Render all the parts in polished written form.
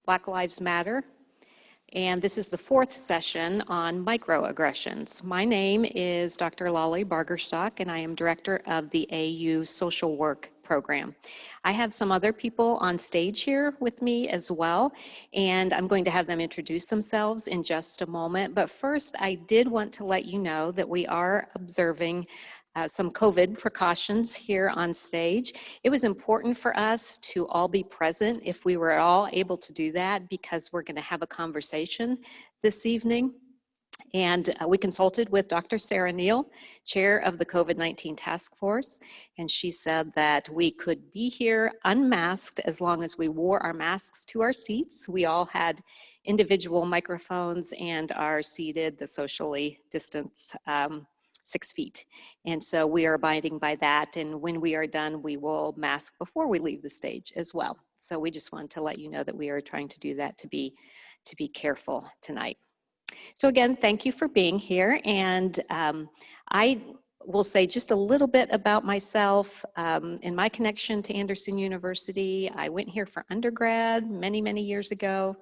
Black Lives Matter, and this is the fourth session on microaggressions. My name is Dr. Lolly Bargerstock, and I am director of the AU Social Work Program. I have some other people on stage here with me as well, and I'm going to have them introduce themselves in just a moment. But first, I did want to let you know that we are observing some COVID precautions here on stage. It was important for us to all be present if we were all able to do that, because we're going to have a conversation this evening. And we consulted with Dr. Sarah Neal, chair of the COVID-19 task force, and she said that we could be here unmasked as long as we wore our masks to our seats. We all had individual microphones and are seated the socially distanced 6 feet. And so we are abiding by that. And when we are done, we will mask before we leave the stage as well. So we just wanted to let you know that we are trying to do that to be careful tonight. So again, thank you for being here. And I will say just a little bit about myself and my connection to Anderson University. I went here for undergrad many, many years ago.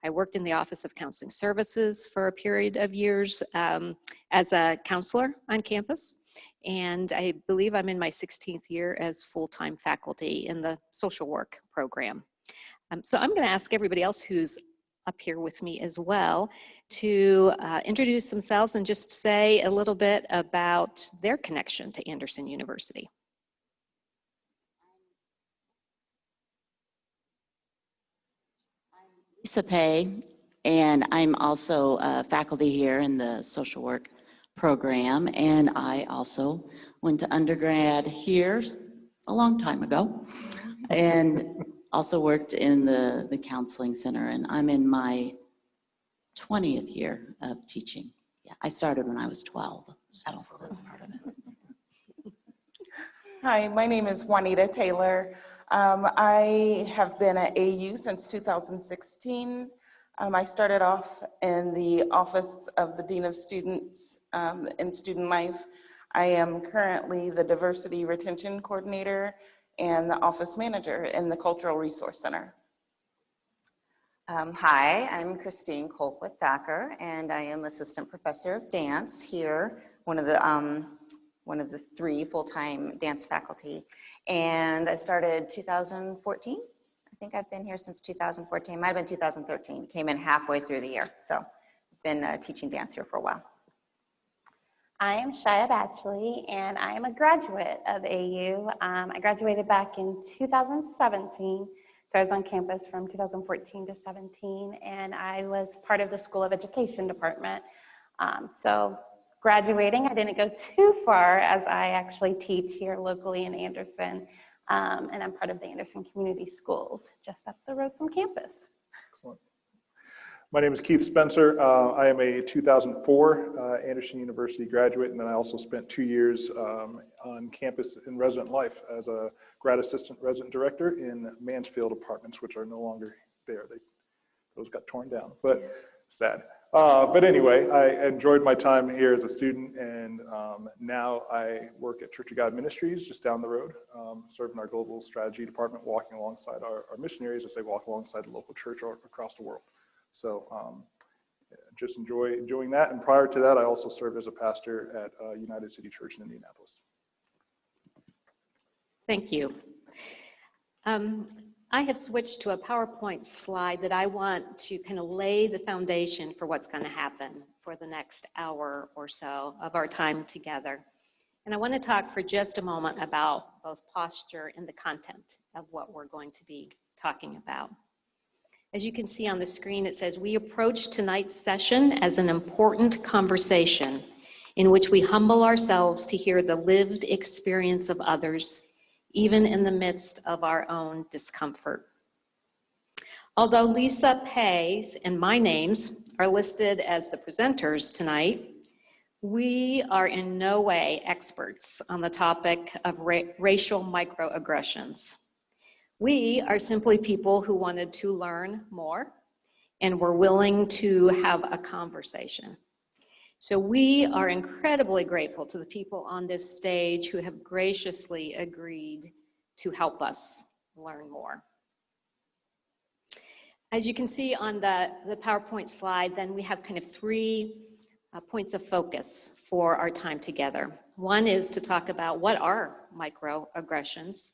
I worked in the Office of Counseling Services for a period of years as a counselor on campus. And I believe I'm in my 16th year as full-time faculty in the social work program. So I'm going to ask everybody else who's up here with me as well to introduce themselves and just say a little bit about their connection to Anderson University. Lisa Pay, and I'm also faculty here in the social work program, and I also went to undergrad here a long time ago and also worked in the counseling center, and I'm in my 20th year of teaching. Yeah, I started when I was 12, so that's part of it. Hi, my name is Juanita Taylor. I have been at AU since 2016. I started off in the Office of the Dean of Students in Student Life. I am currently the Diversity Retention Coordinator and the Office Manager in the Cultural Resource Center. Hi, I'm Christine Colquitt Thacker, and I am Assistant Professor of Dance here, one of the 3 full-time dance faculty. And I started 2014. I think I've been here since 2014. Might have been 2013. Came in halfway through the year, so I've been teaching dance here for a while. I am Shia Batchley, and I am a graduate of AU. I graduated back in 2017, so I was on campus from 2014 to 17, and I was part of the School of Education department. So graduating, I didn't go too far as I actually teach here locally in Anderson, and I'm part of the Anderson Community Schools, just up the road from campus. Excellent. My name is Keith Spencer. I am a 2004 Anderson University graduate, and then I also spent 2 years on campus in resident life as a grad assistant resident director in Mansfield apartments, which are no longer there. Those got torn down, but sad. But anyway, I enjoyed my time here as a student, and now I work at Church of God Ministries just down the road, serving our global strategy department, walking alongside our missionaries as they walk alongside the local church across the world. So just enjoying that. And prior to that, I also served as a pastor at United City Church in Indianapolis. Thank you. I have switched to a PowerPoint slide that I want to kind of lay the foundation for what's going to happen for the next hour or so of our time together. And I want to talk for just a moment about both posture and the content of what we're going to be talking about. As you can see on the screen, it says, we approach tonight's session as an important conversation in which we humble ourselves to hear the lived experience of others, even in the midst of our own discomfort. Although Lisa Pay's and my names are listed as the presenters tonight, we are in no way experts on the topic of racial microaggressions. We are simply people who wanted to learn more and were willing to have a conversation. So we are incredibly grateful to the people on this stage who have graciously agreed to help us learn more. As you can see on the PowerPoint slide, then we have kind of three points of focus for our time together. One is to talk about what are microaggressions.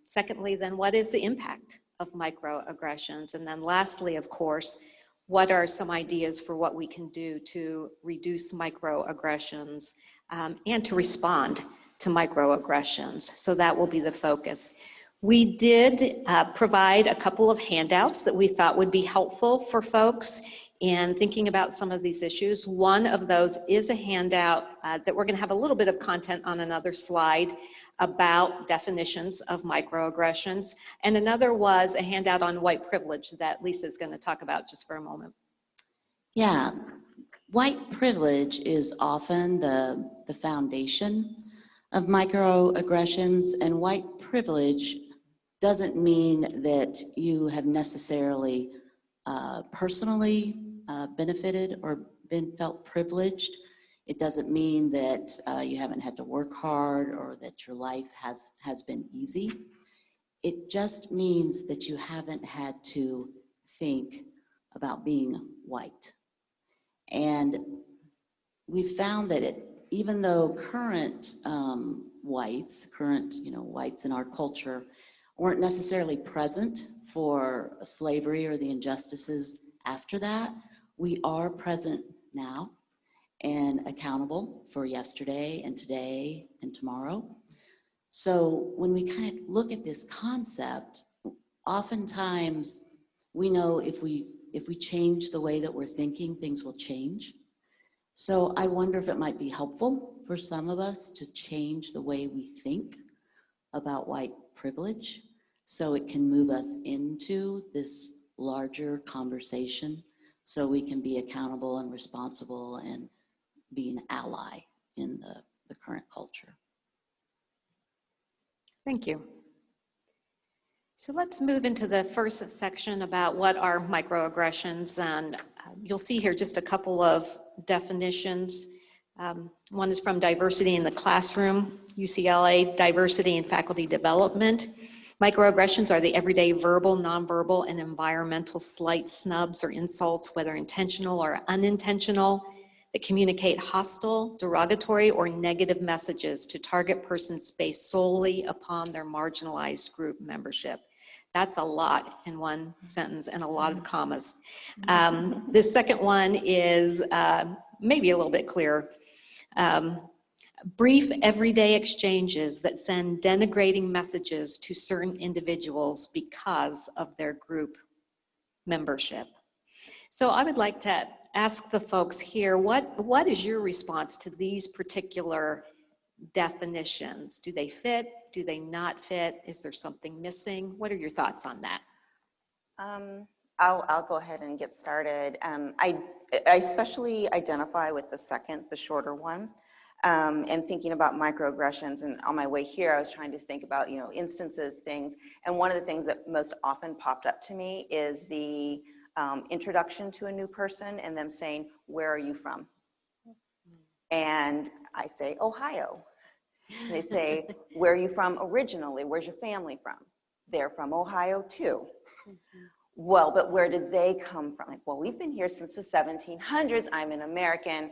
Secondly, then what is the impact of microaggressions? And then lastly, of course, what are some ideas for what we can do to reduce microaggressions and to respond to microaggressions? So that will be the focus. We did provide a couple of handouts that we thought would be helpful for folks in thinking about some of these issues. One of those is a handout that we're going to have a little bit of content on another slide about definitions of microaggressions. And another was a handout on white privilege that Lisa is going to talk about just for a moment. Yeah, white privilege is often the foundation of microaggressions, and white privilege doesn't mean that you have necessarily personally benefited or felt privileged. It doesn't mean that you haven't had to work hard or that your life has been easy. It just means that you haven't had to think about being white. And we found that even though current whites in our culture weren't necessarily present for slavery or the injustices after that, we are present now and accountable for yesterday and today and tomorrow. So when we kind of look at this concept, oftentimes we know if we change the way that we're thinking, things will change. So I wonder if it might be helpful for some of us to change the way we think about white privilege so it can move us into this larger conversation so we can be accountable and responsible and be an ally in the current culture. Thank you. So let's move into the first section about what are microaggressions, and you'll see here just a couple of definitions. One is from Diversity in the Classroom, UCLA, Diversity in Faculty Development. Microaggressions are the everyday verbal, nonverbal, and environmental slight snubs or insults, whether intentional or unintentional, that communicate hostile, derogatory, or negative messages to target persons based solely upon their marginalized group membership. That's a lot in one sentence and a lot of commas. This second one is maybe a little bit clearer. Brief everyday exchanges that send denigrating messages to certain individuals because of their group membership. So I would like to ask the folks here, what is your response to these particular definitions? Do they fit? Do they not fit? Is there something missing? What are your thoughts on that? I'll go ahead and get started. I especially identify with the second, the shorter one. And thinking about microaggressions, and on my way here, I was trying to think about, instances, things, and one of the things that most often popped up to me is the introduction to a new person and them saying, "Where are you from?" And I say, "Ohio." And they say, "Where are you from originally? Where's your family from?" "They're from Ohio too." "Well, but where did they come from?" Like, "Well, we've been here since the 1700s. I'm an American."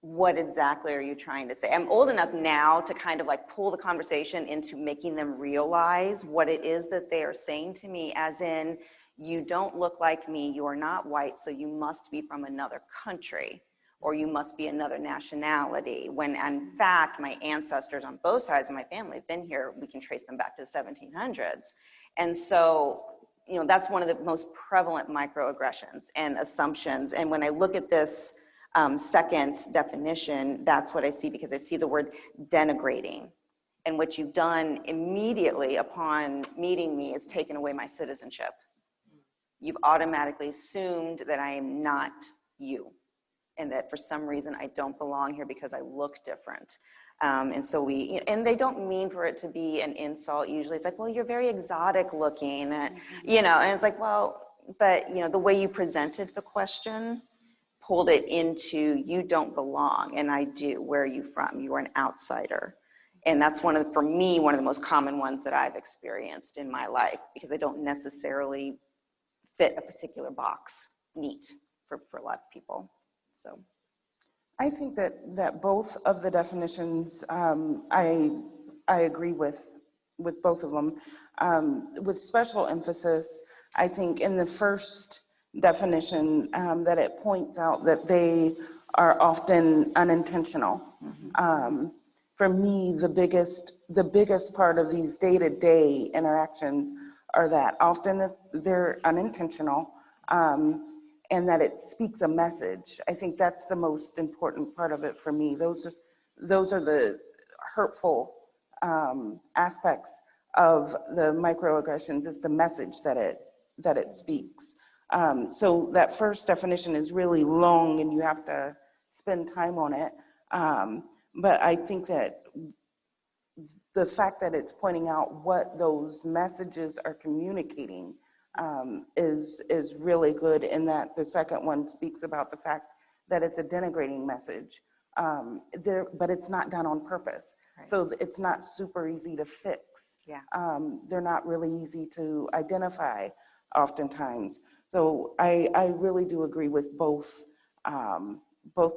What exactly are you trying to say? I'm old enough now to kind of like pull the conversation into making them realize what it is that they are saying to me, as in, you don't look like me, you are not white, so you must be from another country, or you must be another nationality, when in fact, my ancestors on both sides of my family have been here. We can trace them back to the 1700s. And so, that's one of the most prevalent microaggressions and assumptions. And when I look at this second definition, that's what I see, because I see the word denigrating. And what you've done immediately upon meeting me is taken away my citizenship. You've automatically assumed that I am not you, and that for some reason I don't belong here because I look different. And so and they don't mean for it to be an insult. Usually it's like, "Well, you're very exotic looking," and it's like, well, but the way you presented the question pulled it into, you don't belong, and I do. Where are you from? You are an outsider. And that's for me, one of the most common ones that I've experienced in my life, because I don't necessarily fit a particular box neat for a lot of people. So I think that both of the definitions, I agree with both of them. With special emphasis, I think in the first definition, that it points out that they are often unintentional. For me, the biggest part of these day-to-day interactions are that often they're unintentional, and that it speaks a message. I think that's the most important part of it for me. Those are the hurtful aspects of the microaggressions, is the message that it speaks. So that first definition is really long and you have to spend time on it. But I think that the fact that it's pointing out what those messages are communicating is really good, in that the second one speaks about the fact that it's a denigrating message, but it's not done on purpose. Right. So it's not super easy to fix. Yeah. They're not really easy to identify oftentimes. So I really do agree with both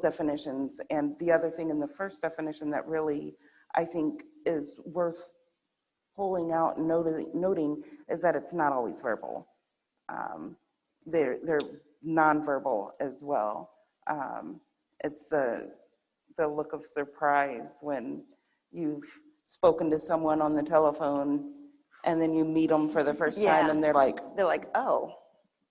definitions. And the other thing in the first definition that really I think is worth pulling out and noting is that it's not always verbal. They're nonverbal as well. It's the look of surprise when you've spoken to someone on the telephone and then you meet them for the first time and they're like, oh.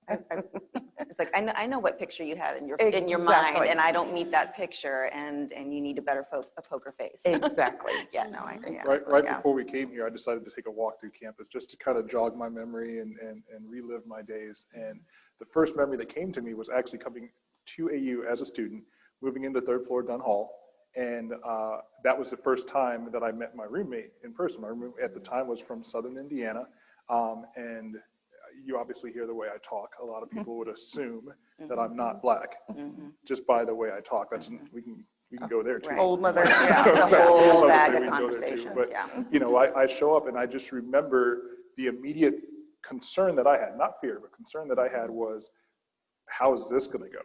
It's like, I know what picture you had in your Exactly. mind, and I don't meet that picture, and you need a poker face. Exactly. Yeah, no, I agree. Right before we came here, I decided to take a walk through campus just to kind of jog my memory and relive my days. And the first memory that came to me was actually coming to AU as a student, moving into third floor Dunn Hall. And that was the first time that I met my roommate in person. My roommate at the time was from Southern Indiana. And you obviously hear the way I talk. A lot of people would assume that I'm not Black just by the way I talk. We can go there too. Right. Old mother. Yeah, it's a whole bag of conversation. But Yeah. you know, I show up and I just remember the immediate concern that I had, not fear, but concern that I had was, how is this going to go?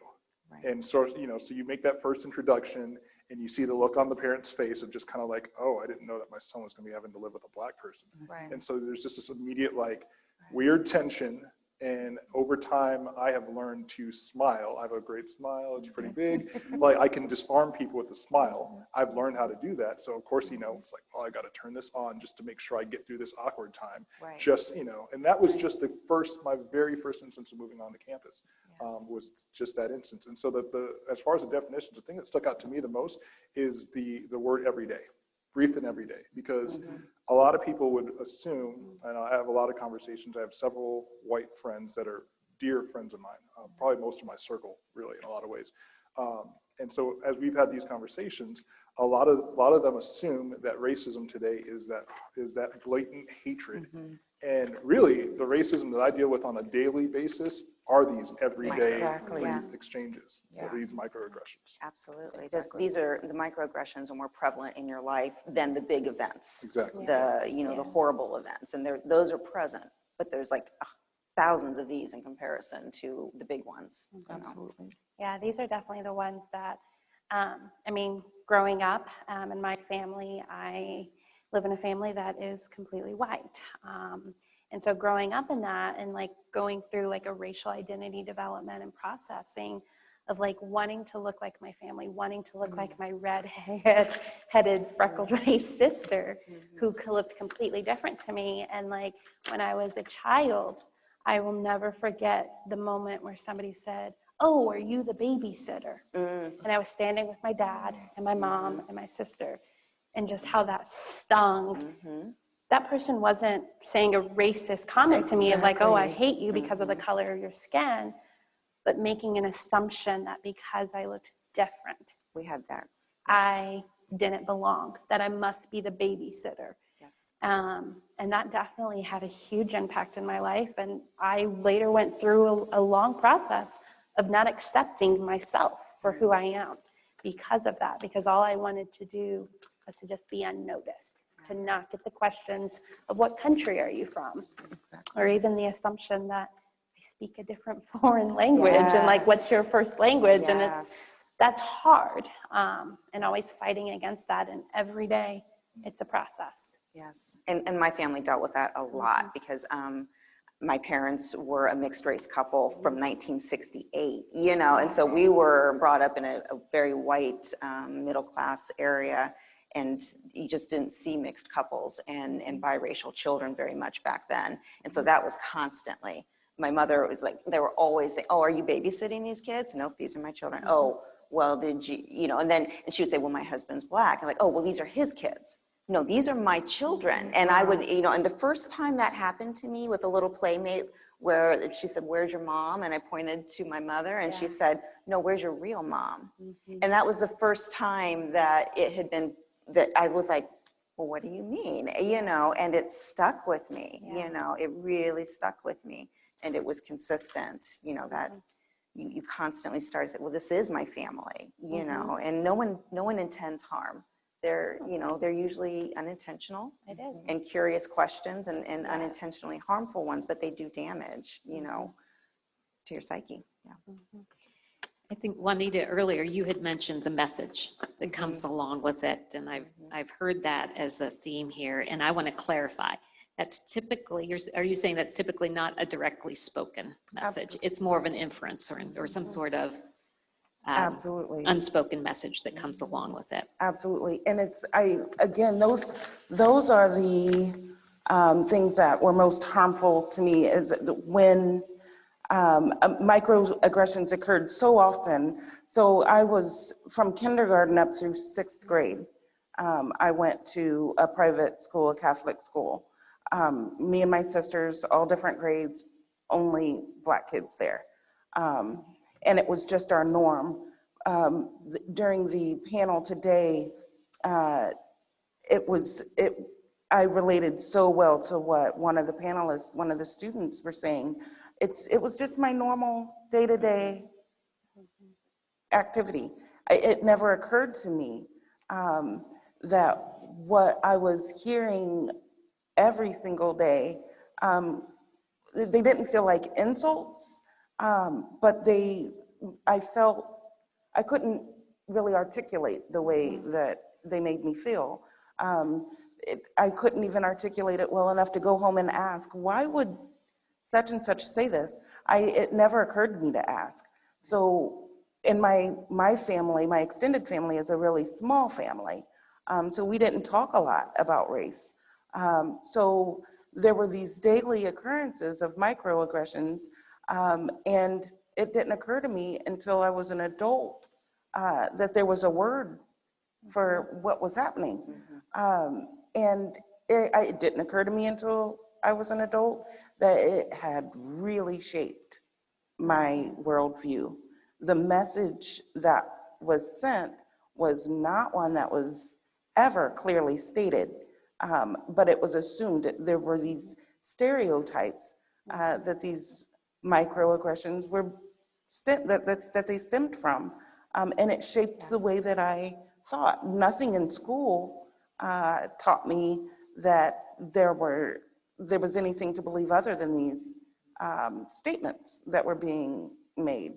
Right. And so, you know, so you make that first introduction and you see the look on the parent's face of just kind of like, oh, I didn't know that my son was going to be having to live with a Black person. Right. And so there's just this immediate like weird tension. And over time, I have learned to smile. I have a great smile. It's pretty big. Like, I can disarm people with a smile. I've learned how to do that. So, of course, you know, it's like, oh, I got to turn this on just to make sure I get through this awkward time. Right. Just, you know, and that was just my very first instance of moving on to campus, was just that instance. And so as far as the definitions, the thing that stuck out to me the most is the word everyday. Brief and everyday, because a lot of people would assume, and I have a lot of conversations, I have several white friends that are dear friends of mine, probably most of my circle, really, in a lot of ways. And so as we've had these conversations, a lot of them assume that racism today is that blatant hatred. And really, the racism that I deal with on a daily basis are these everyday exchanges, these microaggressions. Absolutely. These are the microaggressions are more prevalent in your life than the big events. Exactly. The horrible events, and those are present, but there's like thousands of these in comparison to the big ones. Absolutely. Yeah, these are definitely the ones that, I mean, growing up in my family, I live in a family that is completely white. And so growing up in that and like going through like a racial identity development and processing of like wanting to look like my family, wanting to look like my red-headed, freckled-faced sister who looked completely different to me. And like when I was a child, I will never forget the moment where somebody said, "Oh, are you the babysitter?" And I was standing with my dad and my mom and my sister, and just how that stung. That person wasn't saying a racist comment to me of like, "Oh, I hate you because of the color of your skin," but making an assumption that because I looked different, We had that. I didn't belong, that I must be the babysitter. Yes. And that definitely had a huge impact in my life. And I later went through a long process of not accepting myself for who I am because of that, because all I wanted to do was to just be unnoticed, to not get the questions of what country are you from, or even the assumption that, we speak a different foreign language, and like, what's your Yes. first language? And Yes. that's hard, and always fighting against that, and every day it's a process. Yes, and my family dealt with that a lot because my parents were a mixed race couple from 1968, you know, and so we were brought up in a very white middle class area, and you just didn't see mixed couples and biracial children very much back then, and so that was constantly. My mother was like, they were always saying, oh, are you babysitting these kids? Nope, these are my children. Oh, well, did you, you know, and she would say, well, my husband's black. I'm like, oh, well, these are his kids. No, these are my children. And I would, you know, and the first time that happened to me with a little playmate where she said, where's your mom? And I pointed to my mother and she said, no, where's your real mom? And that was the first time that it had been, that I was like, well, what do you mean? You know, and it stuck with me, you know, it really stuck with me. And it was consistent, you know, that you constantly start to say, well, this is my family, you know, and no one intends harm. They're, you know, they're usually unintentional and curious questions and unintentionally harmful ones, but they do damage, you know, to your psyche. Yeah. I think, Juanita, earlier you had mentioned the message that comes along with it, and I've heard that as a theme here, and I want to clarify. That's typically, are you saying that's typically not a directly spoken message? Absolutely. It's more of an inference or some sort of Absolutely. unspoken message that comes along with it. Absolutely. And it's, again, those are the things that were most harmful to me, is when microaggressions occurred so often. So I was from kindergarten up through 6th grade. I went to a private school, a Catholic school. Me and my sisters, all different grades, only Black kids there. And it was just our norm. During the panel today, I related so well to what one of the panelists, one of the students were saying. It was just my normal day-to-day activity. It never occurred to me that what I was hearing every single day, they didn't feel like insults, but I felt I couldn't really articulate the way that they made me feel. I couldn't even articulate it well enough to go home and ask, why would such and such say this? It never occurred to me to ask. So in my family, my extended family is a really small family. So we didn't talk a lot about race. So there were these daily occurrences of microaggressions, and it didn't occur to me until I was an adult that there was a word for what was happening. And it didn't occur to me until I was an adult that it had really shaped my worldview. The message that was sent was not one that was ever clearly stated, but it was assumed that there were these stereotypes that these microaggressions were that they stemmed from, and it shaped the way that I thought. Nothing in school taught me that there was anything to believe other than these statements that were being made.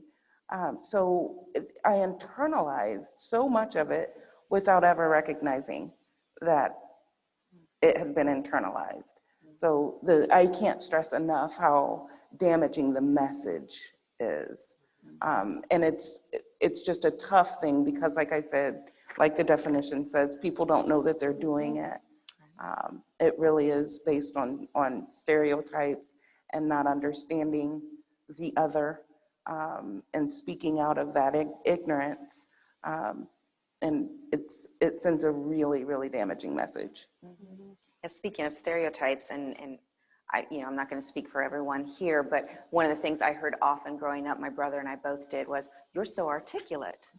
So I internalized so much of it without ever recognizing that it had been internalized. So I can't stress enough how damaging the message is. And it's just a tough thing because, like I said, like the definition says, people don't know that they're doing it. It really is based on stereotypes and not understanding the other, and speaking out of that ignorance. And it sends a really, really damaging message. Yeah, speaking of stereotypes, and I'm not going to speak for everyone here, but one of the things I heard often growing up, my brother and I both did, was, "You're so articulate."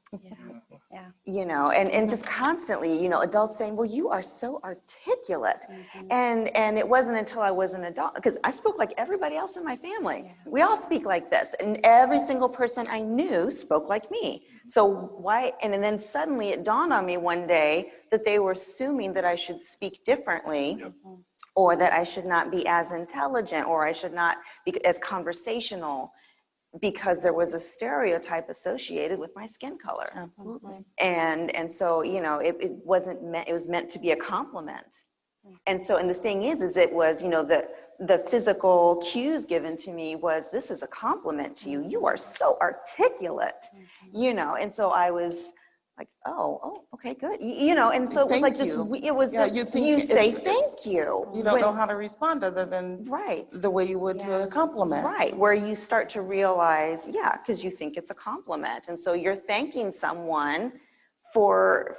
Yeah. You know, and just constantly, you know, adults saying, "Well, you are so articulate." And it wasn't until I was an adult, because I spoke like everybody else in my family. We all speak like this, and every single person I knew spoke like me. So why, and then suddenly it dawned on me one day that they were assuming that I should speak differently or that I should not be as intelligent, or I should not be as conversational, because there was a stereotype associated with my skin color. Absolutely. And so, you know, it wasn't meant, it was meant to be a compliment. And so, and the thing is it was, you know, the physical cues given to me was, this is a compliment to you. You are so articulate, you know. And so I was like, oh, okay, good. You know, and so it was Thank like this, you. it was Yeah, this, you think you say it's- thank it's- you. You don't know how to respond other than Right. the way you would to a compliment. Right, where you start to realize, yeah, because you think it's a compliment. And so you're thanking someone for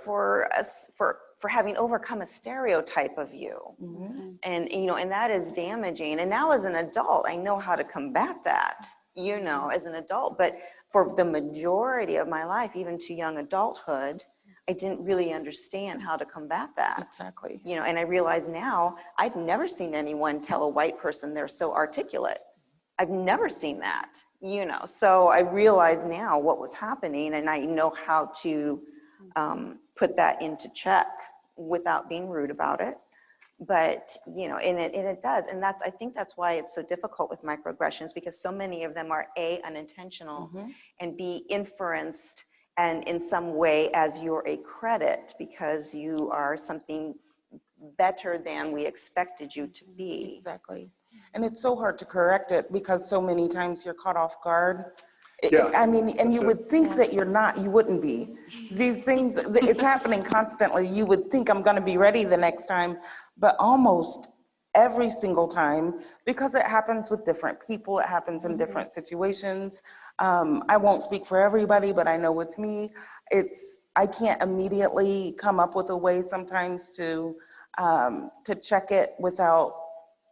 having overcome a stereotype of you. And, you know, and that is damaging. And now as an adult, I know how to combat that, you know, as an adult. But for the majority of my life, even to young adulthood, I didn't really understand how to combat that. Exactly. You know, and I realize now, I've never seen anyone tell a white person they're so articulate. I've never seen that, you know. So I realize now what was happening, and I know how to put that into check without being rude about it. But, you know, and it does. And I think that's why it's so difficult with microaggressions, because so many of them are A, unintentional, and B, inferenced and in some way as you're a credit because you are something better than we expected you to be. Exactly. And it's so hard to correct it because so many times you're caught off guard. Yeah, I mean, and you that's would think that you're not, you wouldn't be. These things, it's happening constantly. You would think I'm gonna be ready the next time, but almost every single time, because it happens with different people, it happens in different situations. I won't speak for everybody, but I know with me, I can't immediately come up with a way sometimes to check it without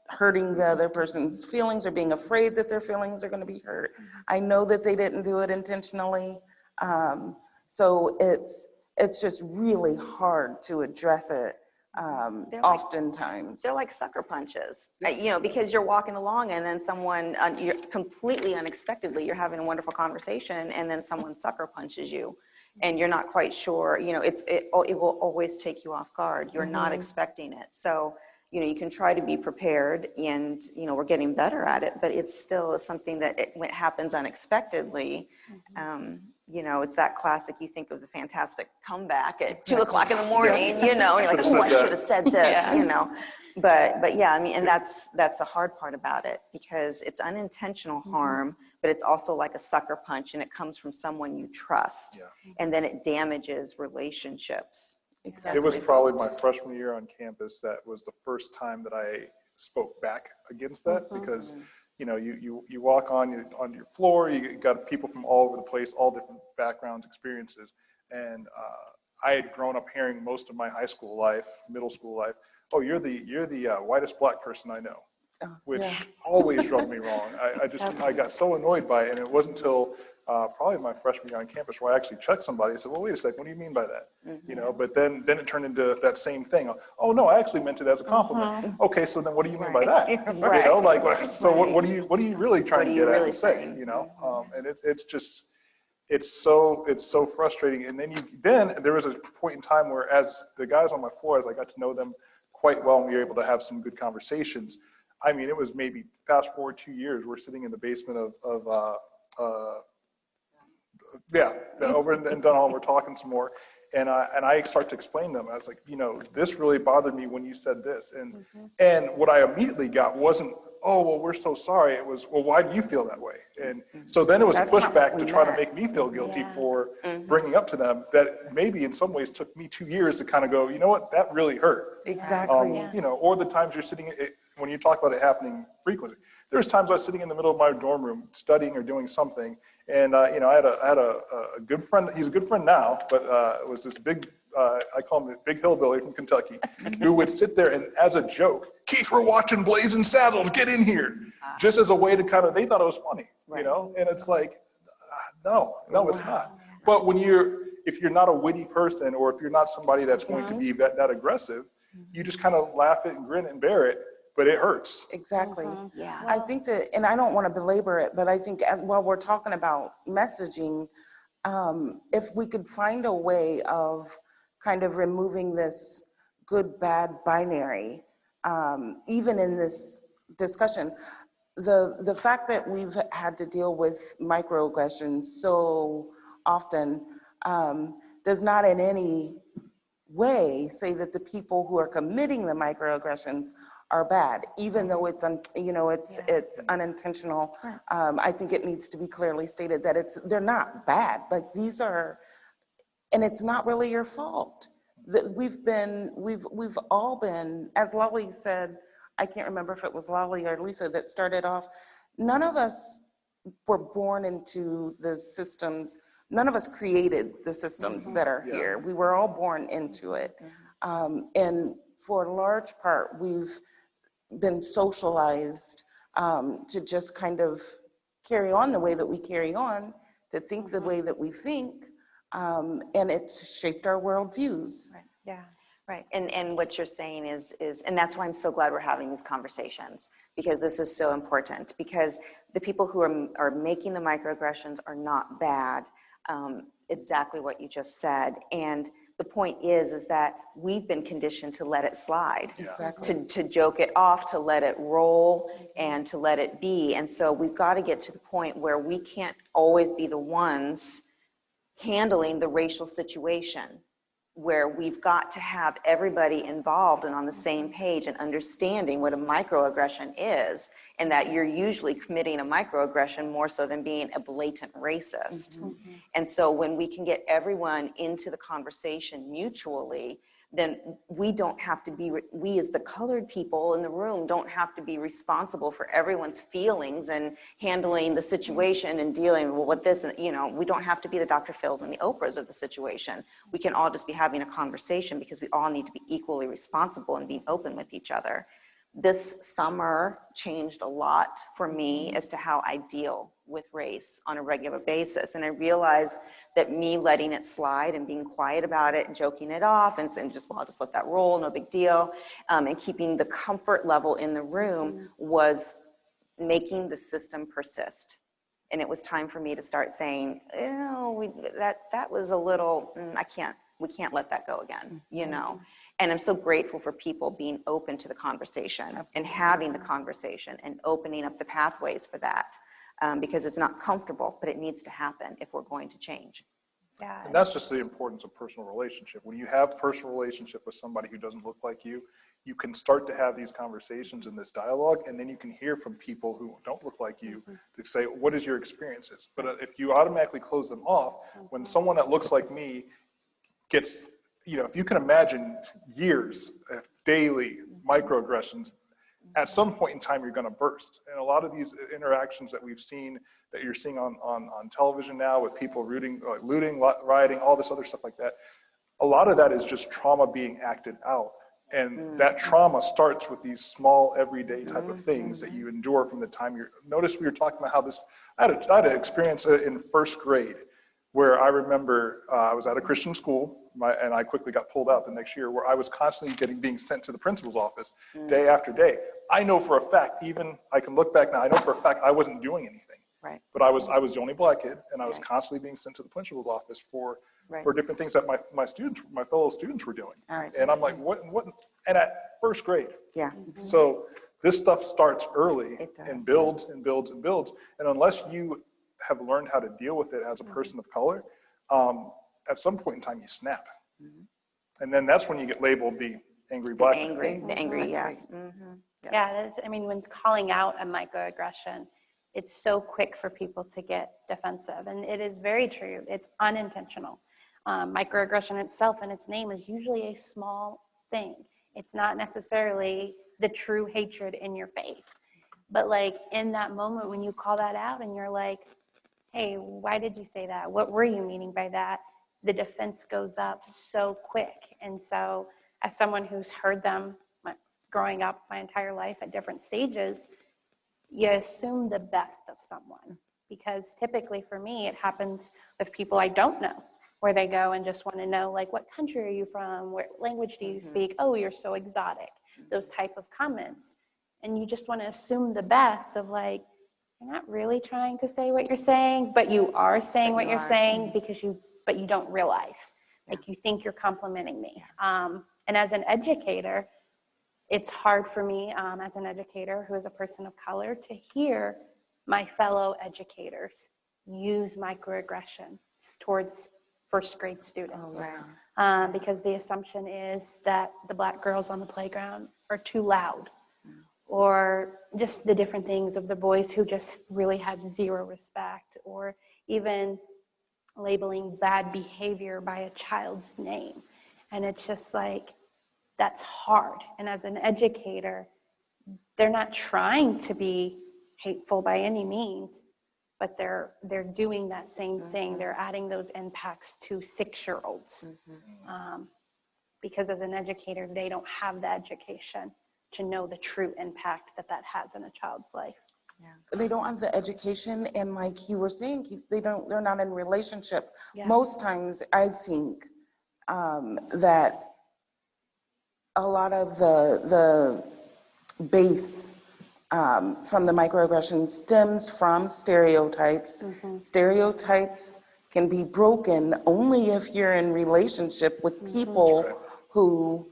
hurting the other person's feelings or being afraid that their feelings are going to be hurt. I know that they didn't do it intentionally. So it's just really hard to address it oftentimes. They're like sucker punches, you know, because you're walking along and then someone, you're completely unexpectedly, you're having a wonderful conversation and then someone sucker punches you and you're not quite sure, you know, it will always take you off guard. You're not expecting it. So, you know, you can try to be prepared and, you know, we're getting better at it, but it's still something that when it happens unexpectedly, you know, it's that classic, you think of the fantastic comeback at 2 o'clock in the morning, you know, and you're like, oh, I should have said this, you know. But yeah, I mean, and that's the hard part about it because it's unintentional harm, but it's also like a sucker punch and it comes from someone you trust. And then it damages relationships. Exactly. It was probably my freshman year on campus that was the first time that I spoke back against that because, you know, you walk on your floor, you got people from all over the place, all different backgrounds, experiences. And I had grown up hearing most of my high school life, middle school life, oh, you're the whitest black person I know, which always rubbed me wrong. I got so annoyed by it. And it wasn't until probably my freshman year on campus where I actually checked somebody. I said, well, wait a second, what do you mean by that? You know, but then it turned into that same thing. Oh no, I actually meant it as a compliment. Okay, so then what do you mean by that? You know, like, so what are you really trying to get at and say, you know? And it's so frustrating. And then there was a point in time where as the guys on my floor, as I got to know them quite well and we were able to have some good conversations, I mean, it was maybe fast forward 2 years, we're sitting in the basement of over in Dunhall, we're talking some more. And I start to explain to them. I was like, you know, this really bothered me when you said this. And what I immediately got wasn't, oh, well, we're so sorry. It was, well, why do you feel that way? And so then it was a pushback to try to make me feel guilty for bringing up to them that maybe in some ways took me 2 years to kind of go, you know what, that really hurt. Exactly. You know, or the times you're sitting, when you talk about it happening frequently, there's times I was sitting in the middle of my dorm room studying or doing something. And, you know, I had a good friend, he's a good friend now, but it was this big, I call him the big hillbilly from Kentucky, who would sit there and as a joke, Keith, we're watching Blazing Saddles, get in here. Just as a way to kind of, they thought it was funny, you know? And it's like, no, it's not. But if you're not a witty person, or if you're not somebody that's going to be that aggressive, you just kind of laugh it and grin and bear it. But it hurts. Exactly. Yeah. I think that, and I don't want to belabor it, but I think while we're talking about messaging, if we could find a way of kind of removing this good, bad binary even in this discussion, the fact that we've had to deal with microaggressions so often does not in any way say that the people who are committing the microaggressions are bad, even though it's it's unintentional. I think it needs to be clearly stated that they're not bad. Like these are, and it's not really your fault. That we've all been, as Lolly said, I can't remember if it was Lolly or Lisa that started off. None of us were born into the systems. None of us created the systems that are here. We were all born into it. And for a large part, we've been socialized to just kind of carry on the way that we carry on, to think the way that we think, and it's shaped our worldviews. Right. Yeah. Right. And what you're saying is, and that's why I'm so glad we're having these conversations, because this is so important, because the people who are making the microaggressions are not bad. Exactly what you just said. And the point is that we've been conditioned to let it slide, Exactly. to joke it off, to let it roll, and to let it be. And so we've got to get to the point where we can't always be the ones handling the racial situation, where we've got to have everybody involved and on the same page and understanding what a microaggression is, and that you're usually committing a microaggression more so than being a blatant racist. And so when we can get everyone into the conversation mutually, then we don't have to be, we as the colored people in the room don't have to be responsible for everyone's feelings and handling the situation and dealing with this, we don't have to be the Dr. Phils and the Oprahs of the situation. We can all just be having a conversation, because we all need to be equally responsible and being open with each other. This summer changed a lot for me as to how I deal with race on a regular basis. And I realized that me letting it slide and being quiet about it and joking it off and saying, I'll just let that roll, no big deal, and keeping the comfort level in the room was making the system persist. And it was time for me to start saying, that was a little, we can't let that go again, And I'm so grateful for people being open to the conversation and having the conversation and opening up the pathways for that, because it's not comfortable, but it needs to happen if we're going to change. Yeah. And that's just the importance of personal relationship. When you have personal relationship with somebody who doesn't look like you, you can start to have these conversations and this dialogue, and then you can hear from people who don't look like you to say, what is your experiences? But if you automatically close them off, when someone that looks like me gets, if you can imagine years of daily microaggressions, at some point in time, you're going to burst. And a lot of these interactions that we've seen, that you're seeing on television now with people looting, rioting, all this other stuff like that, a lot of that is just trauma being acted out. And that trauma starts with these small, everyday type of things that you endure from the time notice we were talking about how this, I had an experience in first grade where I remember I was at a Christian school, and I quickly got pulled out the next year, where I was constantly being sent to the principal's office day after day. I know for a fact, I can look back now, I know for a fact I wasn't doing anything. Right. But I was the only black kid, and I was constantly being sent to the principal's office for different things that my fellow students were doing. And I'm like, what? And at first grade. Yeah. So this stuff starts early and does. builds and builds and builds. And unless you have learned how to deal with it as a person of color, at some point in time you snap. And then that's when you get labeled the angry black man. The angry, yes. Yes. Yeah, when it's calling out a microaggression, it's so quick for people to get defensive. And it is very true. It's unintentional. Microaggression itself and its name is usually a small thing. It's not necessarily the true hatred in your face. But like in that moment when you call that out and you're like, hey, why did you say that? What were you meaning by that? The defense goes up so quick. And so as someone who's heard them growing up my entire life at different stages, you assume the best of someone, because typically for me, it happens with people I don't know, where they go and just want to know, like, what country are you from? What language do you speak? Oh, you're so exotic. Those type of comments. And you just want to assume the best of like, you're not really trying to say what you're saying, but you are saying what you're saying but you don't realize. Like you think you're complimenting me. And as an educator, it's hard for me as an educator who is a person of color to hear my fellow educators use microaggressions towards first grade students. Because the assumption is that the Black girls on the playground are too loud, or just the different things of the boys who just really have zero respect, or even labeling bad behavior by a child's name. And it's just like, that's hard. And as an educator, they're not trying to be hateful by any means, but they're doing that same thing. They're adding those impacts to 6-year-olds. Because as an educator, they don't have the education to know the true impact that that has in a child's life. They don't have the education, and like you were saying, Keith, they're not in relationship. Yeah. Most times, I think that a lot of the base from the microaggression stems from stereotypes. Stereotypes can be broken only if you're in relationship with people who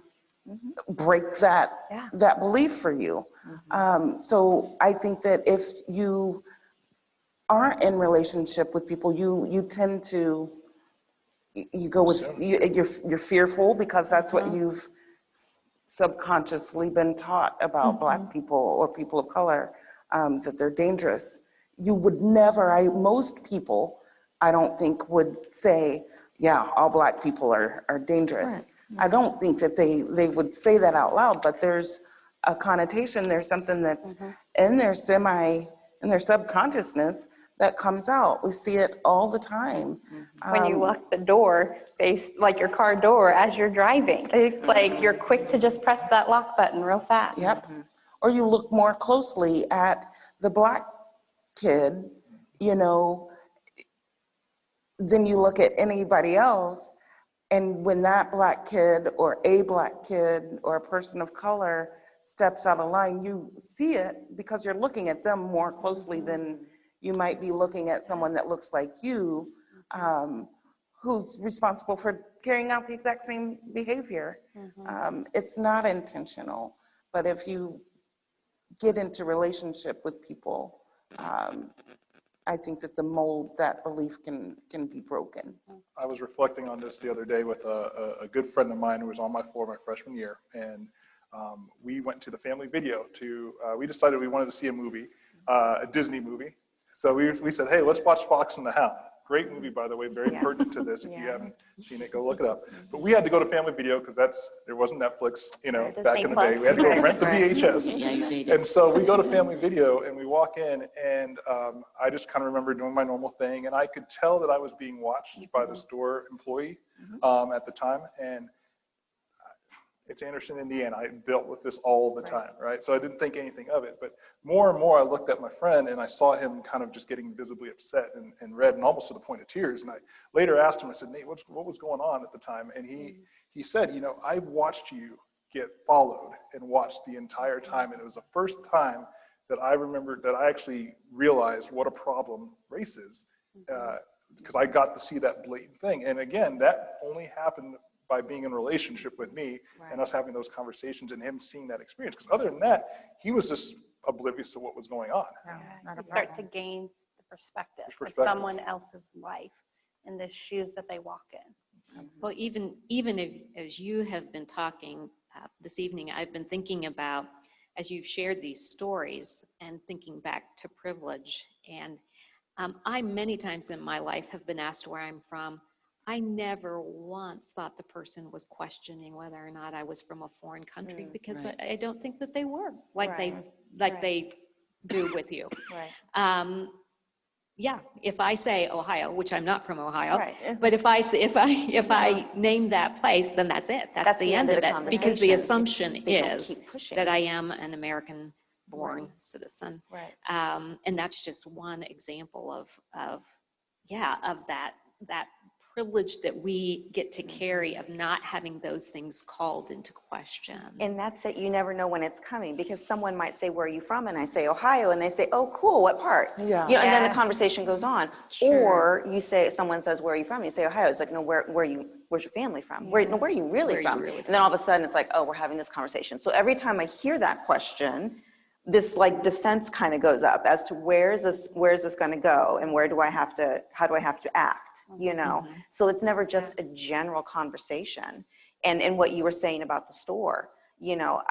break that belief for you. So I think that if you aren't in relationship with people, you tend to, you go with, you're fearful because that's what you've subconsciously been taught about Black people or people of color, that they're dangerous. You would never, most people, I don't think would say, yeah, all Black people are dangerous. I don't think that they would say that out loud, but there's a connotation, there's something that's in their subconsciousness that comes out. We see it all the time. When you lock the door, like your car door as you're driving, like you're quick to just press that lock button real fast. Yep. Or you look more closely at the Black kid, you know, than you look at anybody else. And when that Black kid or a Black kid or a person of color steps out of line, you see it because you're looking at them more closely than you might be looking at someone that looks like you, who's responsible for carrying out the exact same behavior. It's not intentional, but if you get into relationship with people, I think that the mold, that belief can be broken. I was reflecting on this the other day with a good friend of mine who was on my floor my freshman year, and we went to the family video we decided we wanted to see a movie, a Disney movie. So we said, hey, let's watch Fox and the Hound. Great movie, by the way, very pertinent to this. If you haven't seen it, go look it up. But we had to go to family video because there wasn't Netflix, back in the day. We had to go rent the VHS. Yeah, you need it. And so we go to family video and we walk in, and I just kind of remember doing my normal thing, and I could tell that I was being watched by the store employee at the time. And it's Anderson, Indiana. I dealt with this all the time, right? So I didn't think anything of it. But more and more, I looked at my friend and I saw him kind of just getting visibly upset and red and almost to the point of tears. And I later asked him, I said, Nate, what was going on at the time? And he said, I've watched you get followed and watched the entire time. And it was the first time that I remembered that I actually realized what a problem race is, because I got to see that blatant thing. And again, that only happened by being in a relationship with me and us having those conversations and him seeing that experience. Because other than that, he was just oblivious to what was going on. You start to gain the perspective of someone else's life in the shoes that they walk in. Well, even if, as you have been talking this evening, I've been thinking about, as you've shared these stories and thinking back to privilege. And I many times in my life have been asked where I'm from. I never once thought the person was questioning whether or not I was from a foreign country, because I don't think that they were like they do with you. Yeah, if I say Ohio, which I'm not from Ohio, but if I name that place, then that's it. That's the end of it, because the assumption is that I am an American-born citizen, and that's just one example of that privilege that we get to carry of not having those things called into question. And that's it, you never know when it's coming, because someone might say, where are you from? And I say, Ohio, and they say, oh, cool, what part? Yeah. You know, and then the Yeah. conversation goes on. Sure. Or you say, someone says, where are you from? You say, Ohio. It's like, no, where's your family from? Where are you really Where are you from? really And then all of a sudden, it's like, oh, we're having this conversation. So every time I hear that question, this like defense kind of goes up as to where is this going to go, and how do I have to act, you know? So it's never just a general conversation. And what you were saying about the store, you know,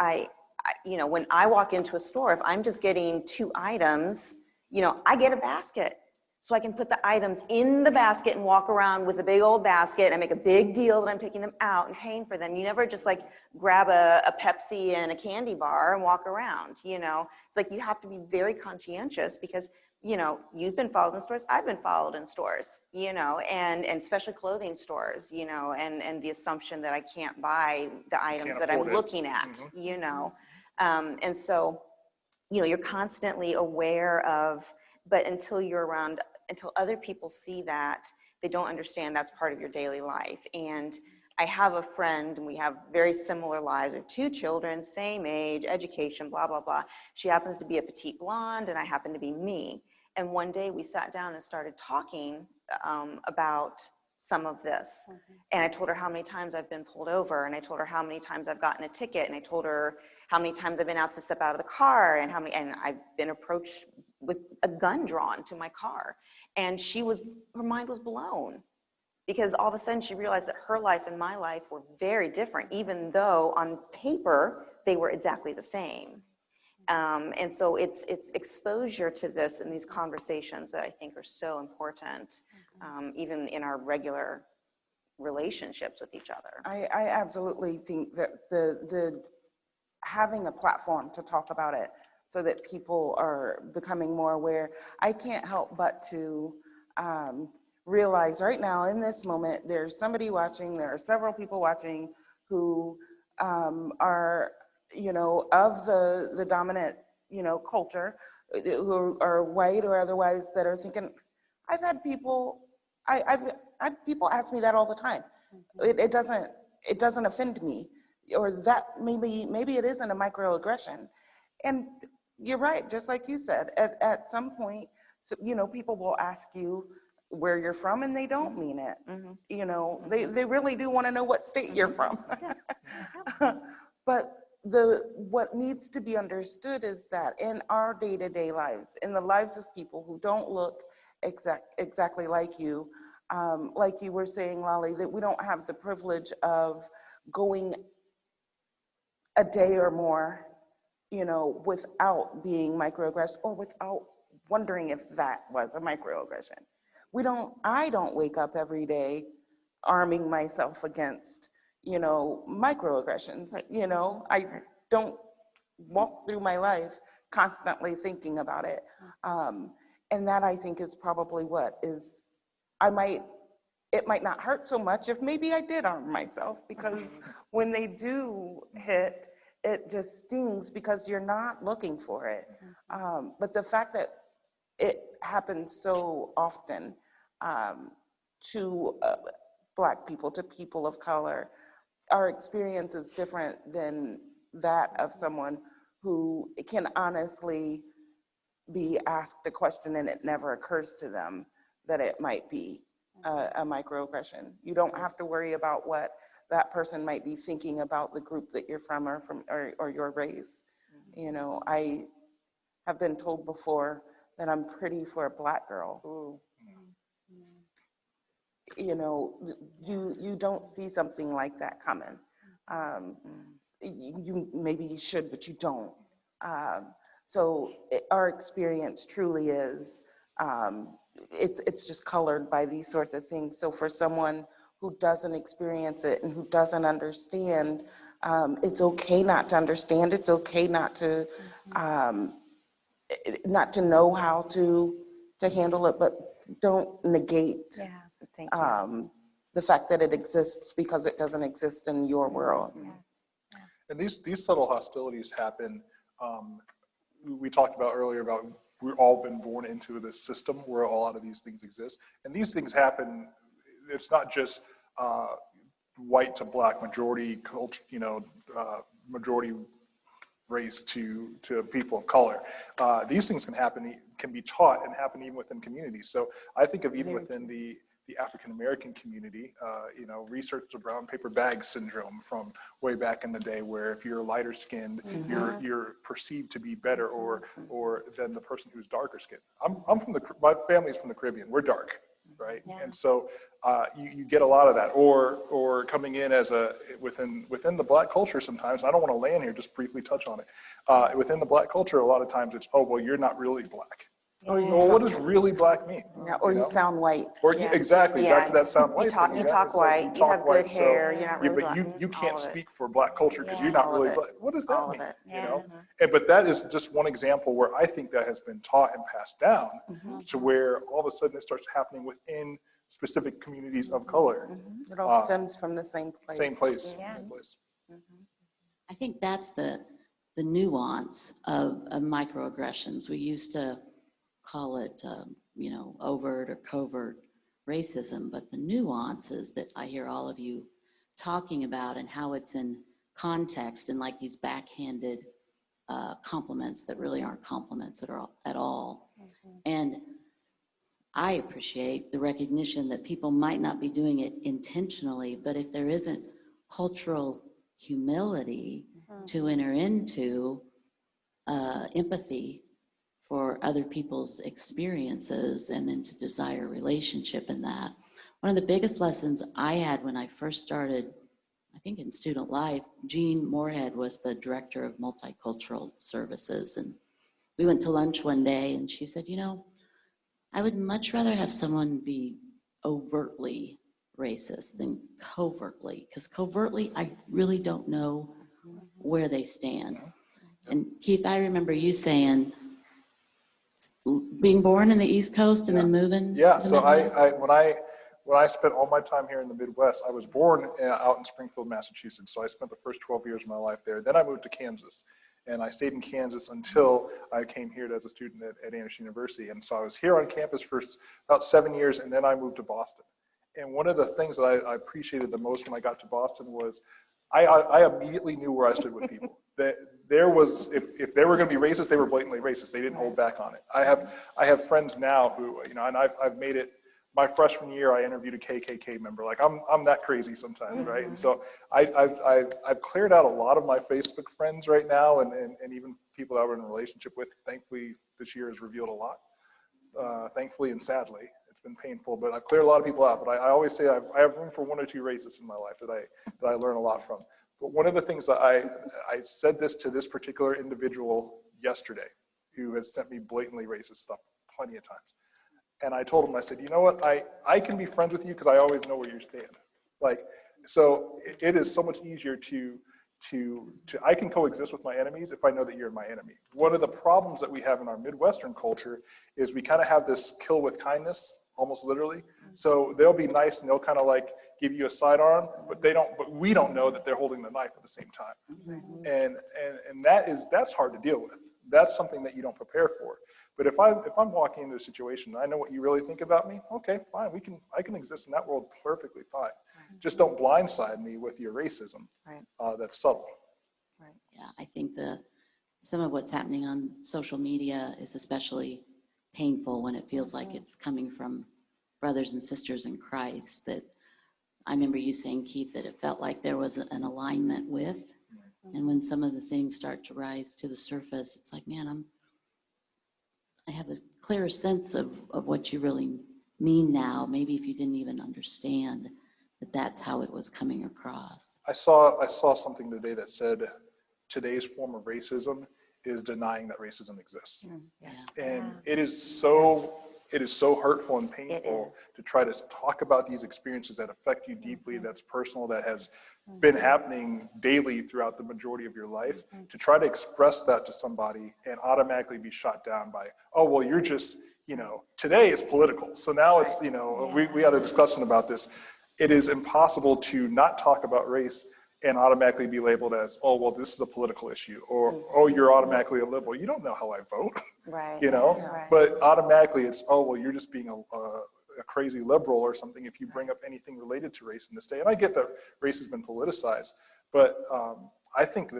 when I walk into a store, if I'm just getting 2 items, you know, I get a basket. So I can put the items in the basket and walk around with a big old basket, and I make a big deal that I'm picking them out and paying for them. You never just like grab a Pepsi and a candy bar and walk around, you know? It's like you have to be very conscientious, because, you know, you've been followed in stores, I've been followed in stores, you know, and especially clothing stores, you know, and the assumption that I can't buy the items that I'm looking at, you know? And so, you know, you're constantly aware of, but until other people see that, they don't understand that's part of your daily life. And I have a friend, and we have very similar lives. We have 2 children, same age, education, blah, blah, blah. She happens to be a petite blonde, and I happen to be me. And one day we sat down and started talking about some of this. And I told her how many times I've been pulled over, and I told her how many times I've gotten a ticket, and I told her how many times I've been asked to step out of the car, and I've been approached with a gun drawn to my car. And her mind was blown, because all of a sudden she realized that her life and my life were very different, even though on paper they were exactly the same. And so it's exposure to this and these conversations that I think are so important, even in our regular relationships with each other. I absolutely think that the having a platform to talk about it so that people are becoming more aware. I can't help but to realize right now in this moment, there's somebody watching, there are several people watching who are, you know, of the dominant, you know, culture, who are white or otherwise, that are thinking, I've had people, I've people ask me that all the time. It doesn't offend me, or that maybe it isn't a microaggression. And you're right, just like you said, at some point, so, you know, people will ask you where you're from, and they don't mean it. You know, they really do want to know what state you're from. But what needs to be understood is that in our day-to-day lives, in the lives of people who don't look exactly like you were saying, Lolly, that we don't have the privilege of going a day or more, you know, without being microaggressed, or without wondering if that was a microaggression. I don't wake up every day arming myself against, you know, microaggressions. Right. You know, I don't walk through my life constantly thinking about it. And that, I think, is probably what is, it might not hurt so much if maybe I did arm myself, because when they do hit, it just stings because you're not looking for it. But the fact that it happens so often to Black people, to people of color, our experience is different than that of someone who can honestly be asked a question and it never occurs to them that it might be a microaggression. You don't have to worry about what that person might be thinking about the group that you're from, or your race. You know, I have been told before that I'm pretty for a Black girl. Ooh. You know, you don't see something like that coming. Maybe you should, but you don't. So our experience truly is, it's just colored by these sorts of things. So for someone who doesn't experience it and who doesn't understand, it's okay not to understand. It's okay not to know how to handle it, but don't negate Thank you. the fact that it exists because it doesn't exist in your world. And these subtle hostilities happen. We talked about earlier about we've all been born into this system where a lot of these things exist, and these things happen. it's not just white to black, majority culture, majority race to people of color. These things can be taught and happen even within communities. So I think of even within the African-American community, research the brown paper bag syndrome from way back in the day, where if you're lighter skinned, you're perceived to be better or than the person who's darker skinned. My family's from the Caribbean, we're dark, right? Yeah. And so you get a lot of that, or coming in as within the black culture sometimes, and I don't want to land here, just briefly touch on it. Within the black culture, a lot of times it's, oh, well, you're not really black. Well, what does really black mean? Yeah, or you sound white. Or exactly, back to that sound white You talk, thing. you talk white, you have good hair, you're not really but black. you can't speak for black culture because you're not really black. What does that All mean? of it. But that is just one example where I think that has been taught and passed down to where all of a sudden it starts happening within specific communities of color. It all stems from the same place. Same place. I think that's the nuance of microaggressions. We used to call it, overt or covert racism, but the nuances that I hear all of you talking about and how it's in context and like these backhanded compliments that really aren't compliments at all. And I appreciate the recognition that people might not be doing it intentionally, but if there isn't cultural humility to enter into empathy for other people's experiences and then to desire a relationship in that. One of the biggest lessons I had when I first started, I think in student life, Jean Moorhead was the director of multicultural services. And we went to lunch one day and she said, I would much rather have someone be overtly racist than covertly, because covertly, I really don't know where they stand. And Keith, I remember you saying, being born in the East Coast and then moving? Yeah, so when I spent all my time here in the Midwest, I was born out in Springfield, Massachusetts. So I spent the first 12 years of my life there. Then I moved to Kansas. And I stayed in Kansas until I came here as a student at Anderson University. And so I was here on campus for about 7 years, and then I moved to Boston. And one of the things that I appreciated the most when I got to Boston was I immediately knew where I stood with people. That there was, if they were going to be racist, they were blatantly racist. They didn't hold back on it. I have friends now who, and I've made it. My freshman year, I interviewed a KKK member. Like I'm that crazy sometimes, right? And so I've cleared out a lot of my Facebook friends right now, and even people that I were in a relationship with. Thankfully, this year has revealed a lot. Thankfully and sadly, it's been painful, but I've cleared a lot of people out. But I always say I have room for one or two racists in my life that I learn a lot from. But one of the things that I said this to this particular individual yesterday, who has sent me blatantly racist stuff plenty of times. And I told him, I said, you know what, I can be friends with you because I always know where you stand. Like, so it is so much easier to I can coexist with my enemies if I know that you're my enemy. One of the problems that we have in our Midwestern culture is we kind of have this kill with kindness, almost literally. So they'll be nice and they'll kind of like give you a sidearm, but we don't know that they're holding the knife at the same time. And that's hard to deal with. That's something that you don't prepare for. But if I'm walking into a situation and I know what you really think about me, okay, fine, I can exist in that world perfectly fine. Just don't blindside me with your racism. That's subtle. Yeah, I think some of what's happening on social media is especially painful when it feels like it's coming from brothers and sisters in Christ. That I remember you saying, Keith, that it felt like there was an alignment with, and when some of the things start to rise to the surface, it's like, man, I have a clearer sense of what you really mean now. Maybe if you didn't even understand that that's how it was coming across. I saw something today that said today's form of racism is denying that racism exists. Yes. And it is so hurtful and painful to try to talk about these experiences that affect you deeply, that's personal, that has been happening daily throughout the majority of your life, to try to express that to somebody and automatically be shot down by, oh, well, you're just, today it's political. So now it's, we had a discussion about this. It is impossible to not talk about race and automatically be labeled as, oh, well, this is a political issue, or, oh, you're automatically a liberal. You don't know how I vote, Right. But automatically it's, oh, well, you're just being a crazy liberal or something if you bring up anything related to race in this day. And I get that race has been politicized, but I think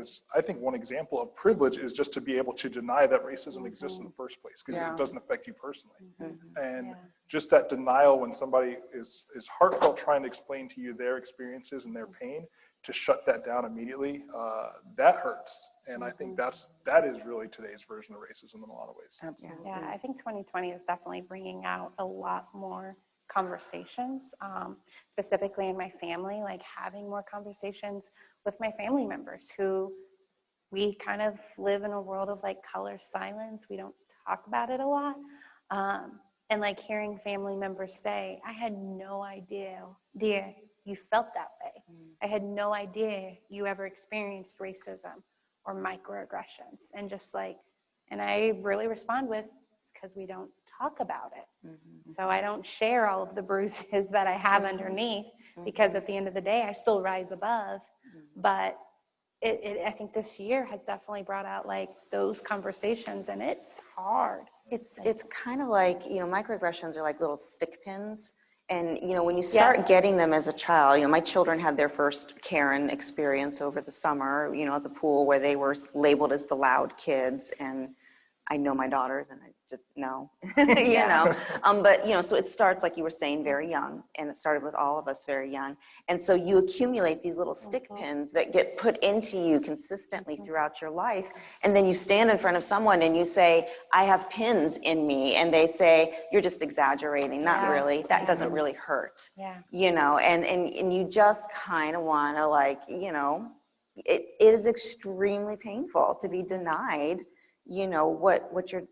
one example of privilege is just to be able to deny that racism exists in the first place, because it doesn't affect you personally. And just that denial when somebody is heartfelt trying to explain to you their experiences and their pain, to shut that down immediately, that hurts. And I think that is really today's version of racism in a lot of ways. Absolutely. Yeah, I think 2020 is definitely bringing out a lot more conversations, specifically in my family, like having more conversations with my family members who we kind of live in a world of like color silence. We don't talk about it a lot. And like hearing family members say, I had no idea, dear, you felt that way. I had no idea you ever experienced racism or microaggressions. And just like, and I really respond with, it's because we don't talk about it. So I don't share all of the bruises that I have underneath, because at the end of the day, I still rise above. But I think this year has definitely brought out like those conversations, and it's hard. It's kind of like, microaggressions are like little stick pins. And, when you start getting them as a child, my children had their first Karen experience over the summer, at the pool, where they were labeled as the loud kids. And I know my daughters, and I just know, but, so it starts, like you were saying, very young, and it started with all of us very young. And so you accumulate these little stick pins that get put into you consistently throughout your life. And then you stand in front of someone and you say, I have pins in me. And they say, you're just exaggerating. Not really. That doesn't really hurt. And you just kind of want to it is extremely painful to be denied, what you're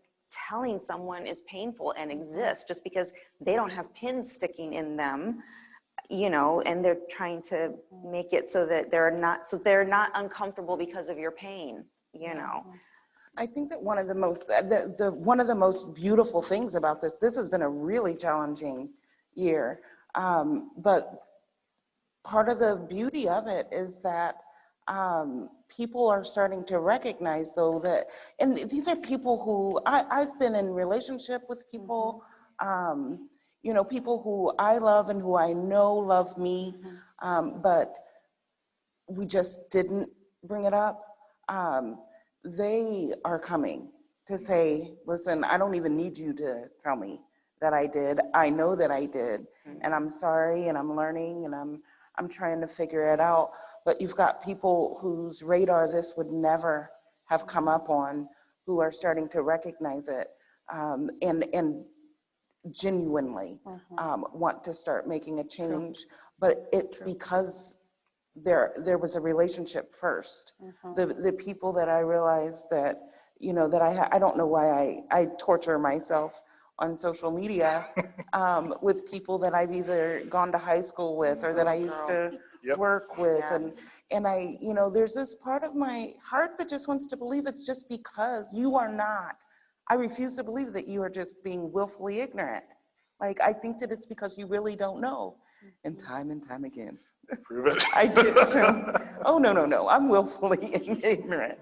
telling someone is painful and exists, just because they don't have pins sticking in them, and they're trying to make it so that they're not uncomfortable because of your pain, I think that one of the most beautiful things about this has been a really challenging year, but part of the beauty of it is that people are starting to recognize, though, that, and these are people who I've been in relationship with people, people who I love and who I know love me, but we just didn't bring it up. They are coming to say, listen, I don't even need you to tell me that I did. I know that I did, and I'm sorry, and I'm learning, and I'm trying to figure it out. But you've got people whose radar this would never have come up on, who are starting to recognize it, and genuinely want to start making a change. But it's because there was a relationship first. The people that I realized that, that I don't know why I torture myself on social media with people that I've either gone to high school with or that I used to work with. And I, there's this part of my heart that just wants to believe it's just because you are not. I refuse to believe that you are just being willfully ignorant. Like, I think that it's because you really don't know. And time again. Prove it. I get shown, oh, no, I'm willfully ignorant.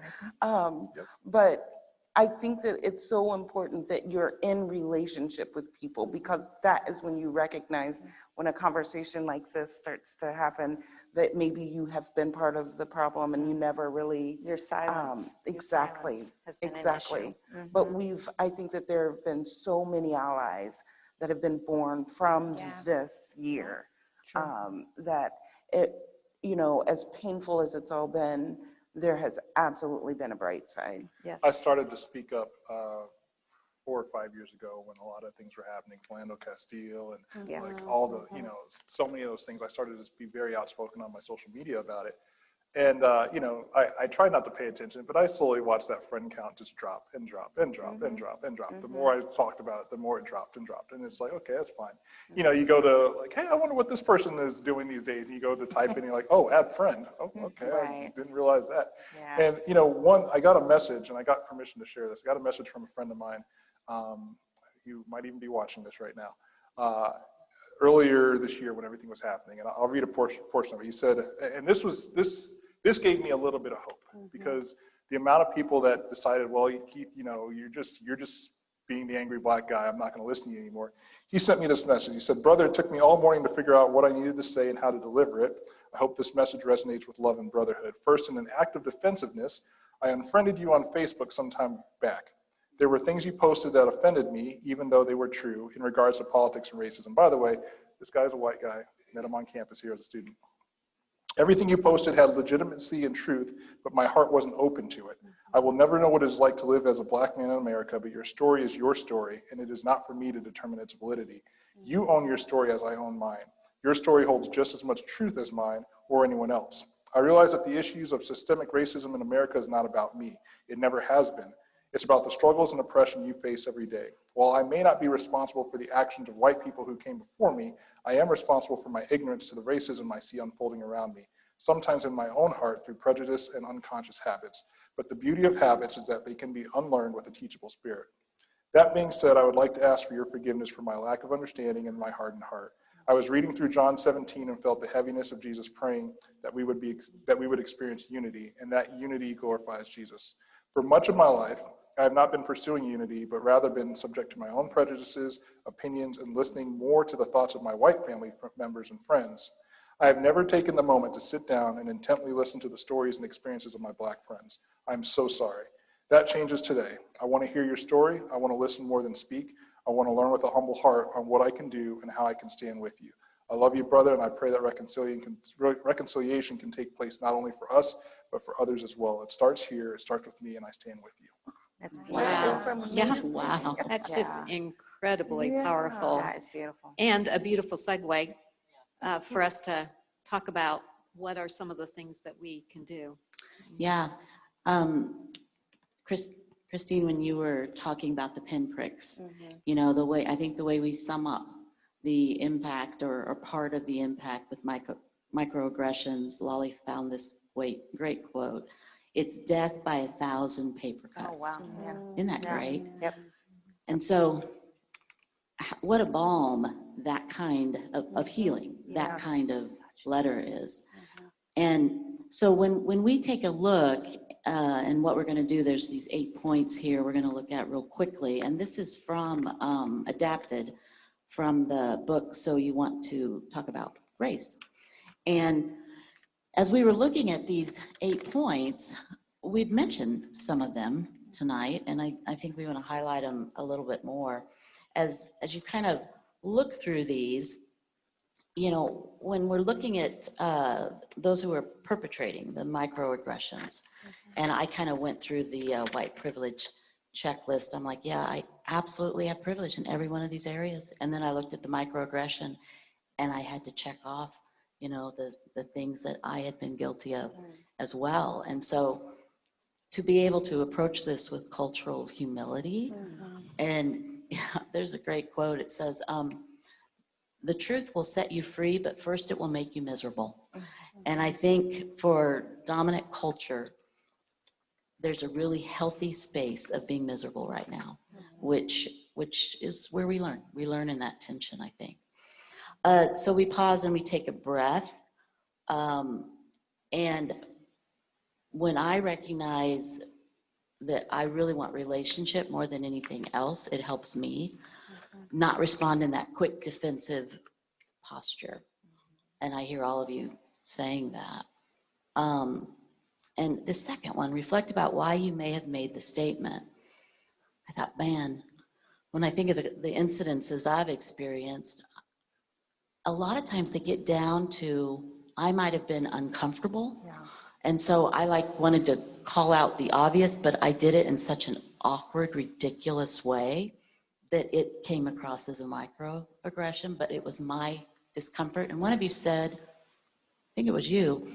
But I think that it's so important that you're in relationship with people, because that is when you recognize, when a conversation like this starts to happen, that maybe you have been part of the problem and you never really. Your silence. Exactly. Has been an issue. But I think that there have been so many allies that have been born from this year, that it, as painful as it's all been, there has absolutely been a bright side. Yes. I started to speak up 4 or 5 years ago when a lot of things were happening, Philando Castile, and like all the, so many of those things. I started to be very outspoken on my social media about it. And, I try not to pay attention, but I slowly watched that friend count just drop and drop and drop and drop and drop. The more I talked about it, the more it dropped and dropped. And it's like, okay, that's fine. You go to like, hey, I wonder what this person is doing these days. And you go to type in and you're like, oh, add friend. Oh, okay, I didn't realize that. Yes. And, I got a message, and I got permission to share this. I got a message from a friend of mine. You might even be watching this right now. Earlier this year when everything was happening, and I'll read a portion of it. He said, and this gave me a little bit of hope, because the amount of people that decided, well, Keith, you're just being the angry black guy, I'm not going to listen to you anymore. He sent me this message. He said, brother, it took me all morning to figure out what I needed to say and how to deliver it. I hope this message resonates with love and brotherhood. First, in an act of defensiveness, I unfriended you on Facebook some time back. There were things you posted that offended me, even though they were true, in regards to politics and racism. By the way, this guy's a white guy. Met him on campus here as a student. Everything you posted had legitimacy and truth, but my heart wasn't open to it. I will never know what it is like to live as a black man in America, but your story is your story, and it is not for me to determine its validity. You own your story as I own mine. Your story holds just as much truth as mine or anyone else. I realize that the issues of systemic racism in America is not about me. It never has been. It's about the struggles and oppression you face every day. While I may not be responsible for the actions of white people who came before me, I am responsible for my ignorance to the racism I see unfolding around me, sometimes in my own heart through prejudice and unconscious habits. But the beauty of habits is that they can be unlearned with a teachable spirit. That being said, I would like to ask for your forgiveness for my lack of understanding and my hardened heart. I was reading through John 17 and felt the heaviness of Jesus praying that we would experience unity, and that unity glorifies Jesus. For much of my life, I have not been pursuing unity, but rather been subject to my own prejudices, opinions, and listening more to the thoughts of my white family members and friends. I have never taken the moment to sit down and intently listen to the stories and experiences of my black friends. I'm so sorry. That changes today. I want to hear your story. I want to listen more than speak. I want to learn with a humble heart on what I can do and how I can stand with you. I love you, brother, and I pray that reconciliation can take place not only for us, but for others as well. It starts here. It starts with me, and I stand with you. That's Wow. Yeah. Wow. That's just Yeah. incredibly powerful. That is beautiful. And a beautiful segue for us to talk about what are some of the things that we can do. Yeah. Christine, when you were talking about the pinpricks, you know, I think the way we sum up the impact or part of the impact with microaggressions, Lolly found this great quote. It's death by 1,000 paper cuts. Oh, wow. Yeah. Isn't that Yeah. great? Yep. And so what a balm that kind of healing, that kind of letter is. And so when we take a look, and what we're going to do, there's these 8 points here we're going to look at real quickly. And this is from, adapted from the book, So You Want to Talk About Race. And as we were looking at these 8 points, we've mentioned some of them tonight, and I think we want to highlight them a little bit more. As you kind of look through these, you know, when we're looking at those who are perpetrating the microaggressions, and I kind of went through the white privilege checklist. I'm like, yeah, I absolutely have privilege in every one of these areas. And then I looked at the microaggression, and I had to check off, you know, the things that I had been guilty of as well. And so to be able to approach this with cultural humility, and there's a great quote. It says, the truth will set you free, but first it will make you miserable. And I think for dominant culture, there's a really healthy space of being miserable right now, which is where we learn. We learn in that tension, I think. So we pause and we take a breath. And when I recognize that I really want relationship more than anything else, it helps me not respond in that quick defensive posture. And I hear all of you saying that. And the second one, reflect about why you may have made the statement. I thought, man, when I think of the incidences I've experienced, a lot of times they get down to, I might have been uncomfortable. Yeah. And so I wanted to call out the obvious, but I did it in such an awkward, ridiculous way that it came across as a microaggression, but it was my discomfort. And one of you said, I think it was you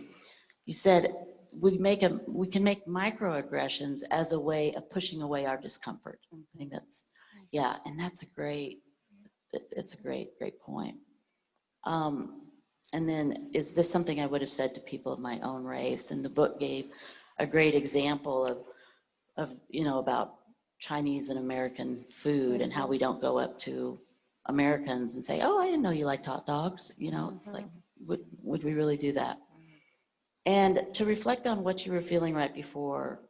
said, we can make microaggressions as a way of pushing away our discomfort. I think that's, yeah, and that's it's a great point. And then, is this something I would have said to people of my own race? And the book gave a great example of you know, about Chinese and American food and how we don't go up to Americans and say, oh, I didn't know you liked hot dogs. You know, it's like, would we really do that? And to reflect on what you were feeling right before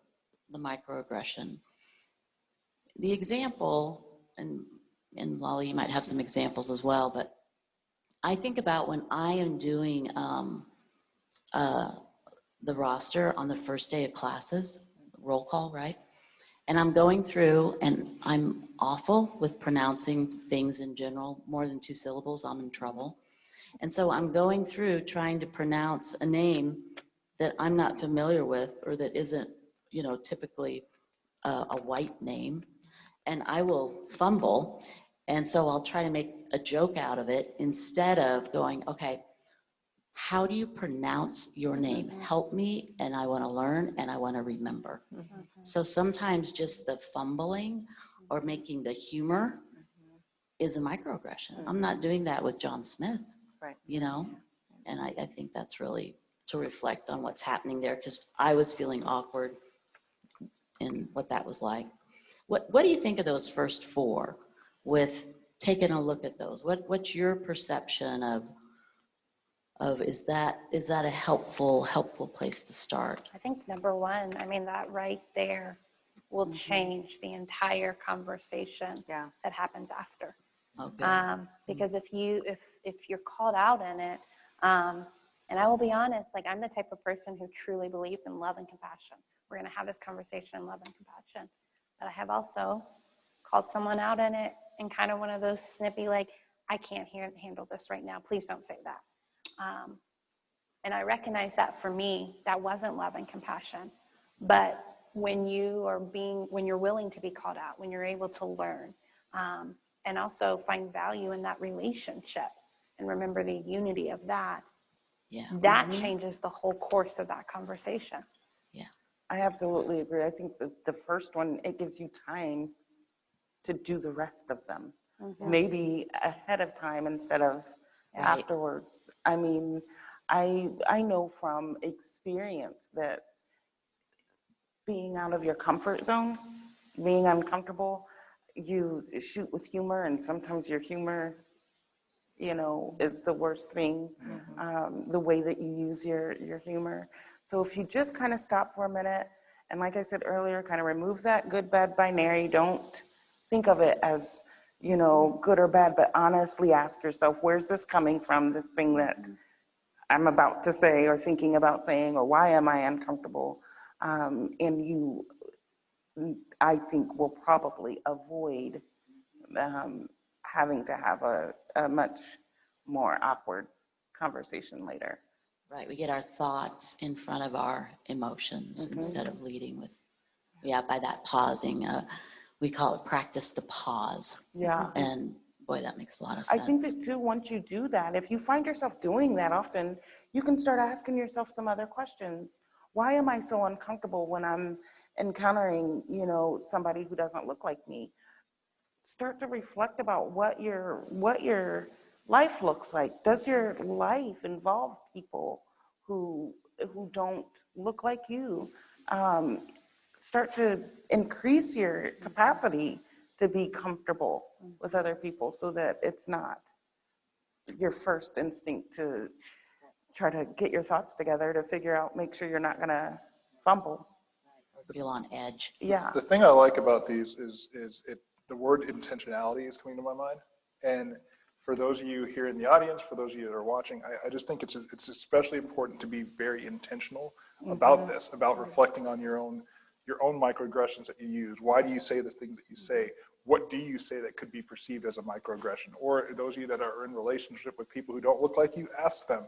the microaggression. The example and Lolly, you might have some examples as well, but I think about when I am doing the roster on the first day of classes, roll call, right? And I'm going through, and I'm awful with pronouncing things in general. More than 2 syllables, I'm in trouble. And so I'm going through trying to pronounce a name that I'm not familiar with, or that isn't, you know, typically a white name. And I will fumble. And so I'll try to make a joke out of it instead of going, okay, how do you pronounce your name? Help me, and I want to learn, and I want to remember. So sometimes just the fumbling or making the humor is a microaggression. I'm not doing that with John Smith, Right. you know? And I think that's really to reflect on what's happening there, because I was feeling awkward in what that was like. What do you think of those first 4 with taking a look at those? What's your perception of is that a helpful place to start? I think number one, I mean, that right there will change the entire conversation Yeah. that happens after. Okay. Because if you're called out in it, and I will be honest, like, I'm the type of person who truly believes in love and compassion. We're going to have this conversation in love and compassion. But I have also called someone out in it in kind of one of those snippy, like, I can't handle this right now. Please don't say that. And I recognize that for me, that wasn't love and compassion. But when you're willing to be called out, when you're able to learn, and also find value in that relationship and remember the unity of that, Yeah. that changes the whole course of that conversation. Yeah. I absolutely agree. I think the first one, it gives you time to do the rest of them. Maybe ahead of time instead of Right. afterwards. I mean, I know from experience that being out of your comfort zone, being uncomfortable, you shoot with humor, and sometimes your humor, you know, is the worst thing, the way that you use your humor. So if you just kind of stop for a minute, and like I said earlier, kind of remove that good, bad binary. Don't think of it as, you know, good or bad, but honestly ask yourself, where's this coming from, this thing that I'm about to say or thinking about saying, or why am I uncomfortable? And you, I think, will probably avoid having to have a much more awkward conversation later. Right. We get our thoughts in front of our emotions instead of leading with, by that pausing. We call it practice the pause. Yeah. And boy, that makes a lot of I sense. think that too, once you do that, if you find yourself doing that often, you can start asking yourself some other questions. Why am I so uncomfortable when I'm encountering, you know, somebody who doesn't look like me? Start to reflect about what your life looks like. Does your life involve people who don't look like you? Start to increase your capacity to be comfortable with other people, so that it's not your first instinct to try to get your thoughts together to figure out, make sure you're not going to fumble. Feel on edge. Yeah. The thing I like about these is the word intentionality is coming to my mind. And for those of you here in the audience, for those of you that are watching, I just think it's especially important to be very intentional about this, about reflecting on your own microaggressions that you use. Why do you say the things that you say? What do you say that could be perceived as a microaggression? Or those of you that are in relationship with people who don't look like you, ask them.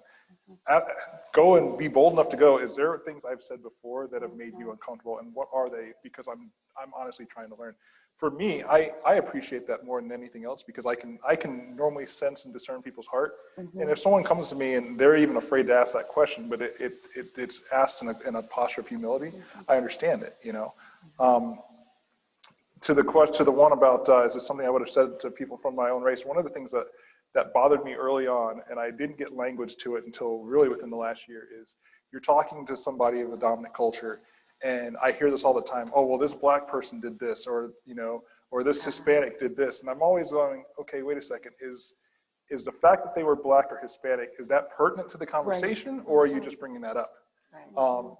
Go and be bold enough to go, is there things I've said before that have made you uncomfortable, and what are they? Because I'm honestly trying to learn. For me, I appreciate that more than anything else, because I can normally sense and discern people's heart. And if someone comes to me and they're even afraid to ask that question, but it's asked in a posture of humility, I understand it, you know. To the one about, is this something I would have said to people from my own race? One of the things that bothered me early on, and I didn't get language to it until really within the last year, is you're talking to somebody of a dominant culture, and I hear this all the time. Oh, well, this black person did this, or, you know, or this Hispanic did this. And I'm always going, okay, wait a second. Is the fact that they were black or Hispanic, is that pertinent to the conversation, or are you just bringing that up?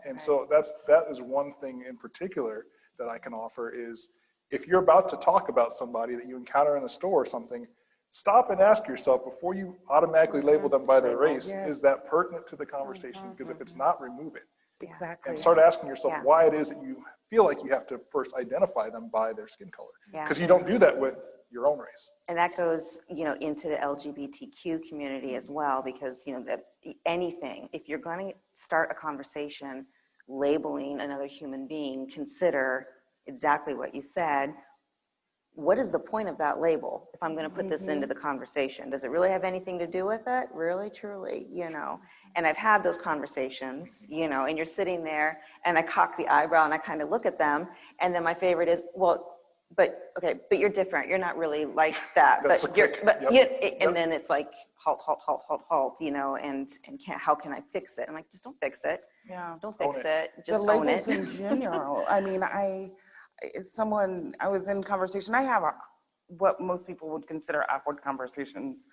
And so that is one thing in particular that I can offer is if you're about to talk about somebody that you encounter in a store or something, stop and ask yourself before you automatically label them by their race, Yes. is that pertinent to the conversation? Because if it's not, remove it. Exactly. And start asking yourself Yeah. why it is that you feel like you have to first identify them by their skin color. Yeah. Because you don't do that with your own race. And that goes, into the LGBTQ community as well, because, that anything, if you're going to start a conversation labeling another human being, consider exactly what you said. What is the point of that label if I'm going to put this into the conversation? Does it really have anything to do with it? Really, truly, And I've had those conversations, and you're sitting there and I cock the eyebrow and I kind of look at them. And then my favorite is, well, but you're different. You're not really like that. That's But you're, quick. but Yep. and then it's like, halt, and how can I fix it? I'm like, just don't fix it. Yeah. Don't Own fix it. it. The Just own labels it. in general. I mean, I was in conversation. I have what most people would consider awkward conversations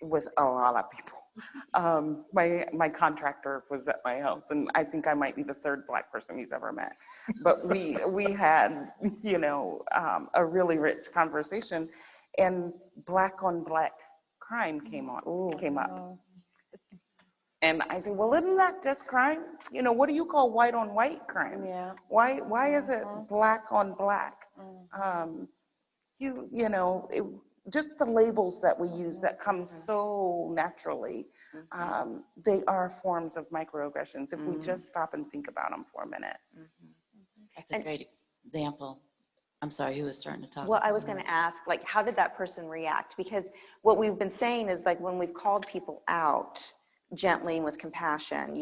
with a lot of people. My contractor was at my house, and I think I might be the third Black person he's ever met. But we had, a really rich conversation, and Black on Black crime came up. And I said, well, isn't that just crime? What do you call white on white crime? Yeah. Why is it Black on Black? Just the labels that we use that come so naturally, they are forms of microaggressions if we just stop and think about them for a minute. That's a great example. I'm sorry, who was starting to talk? Well, I was going to ask, how did that person react? Because what we've been saying is, when we've called people out gently and with compassion,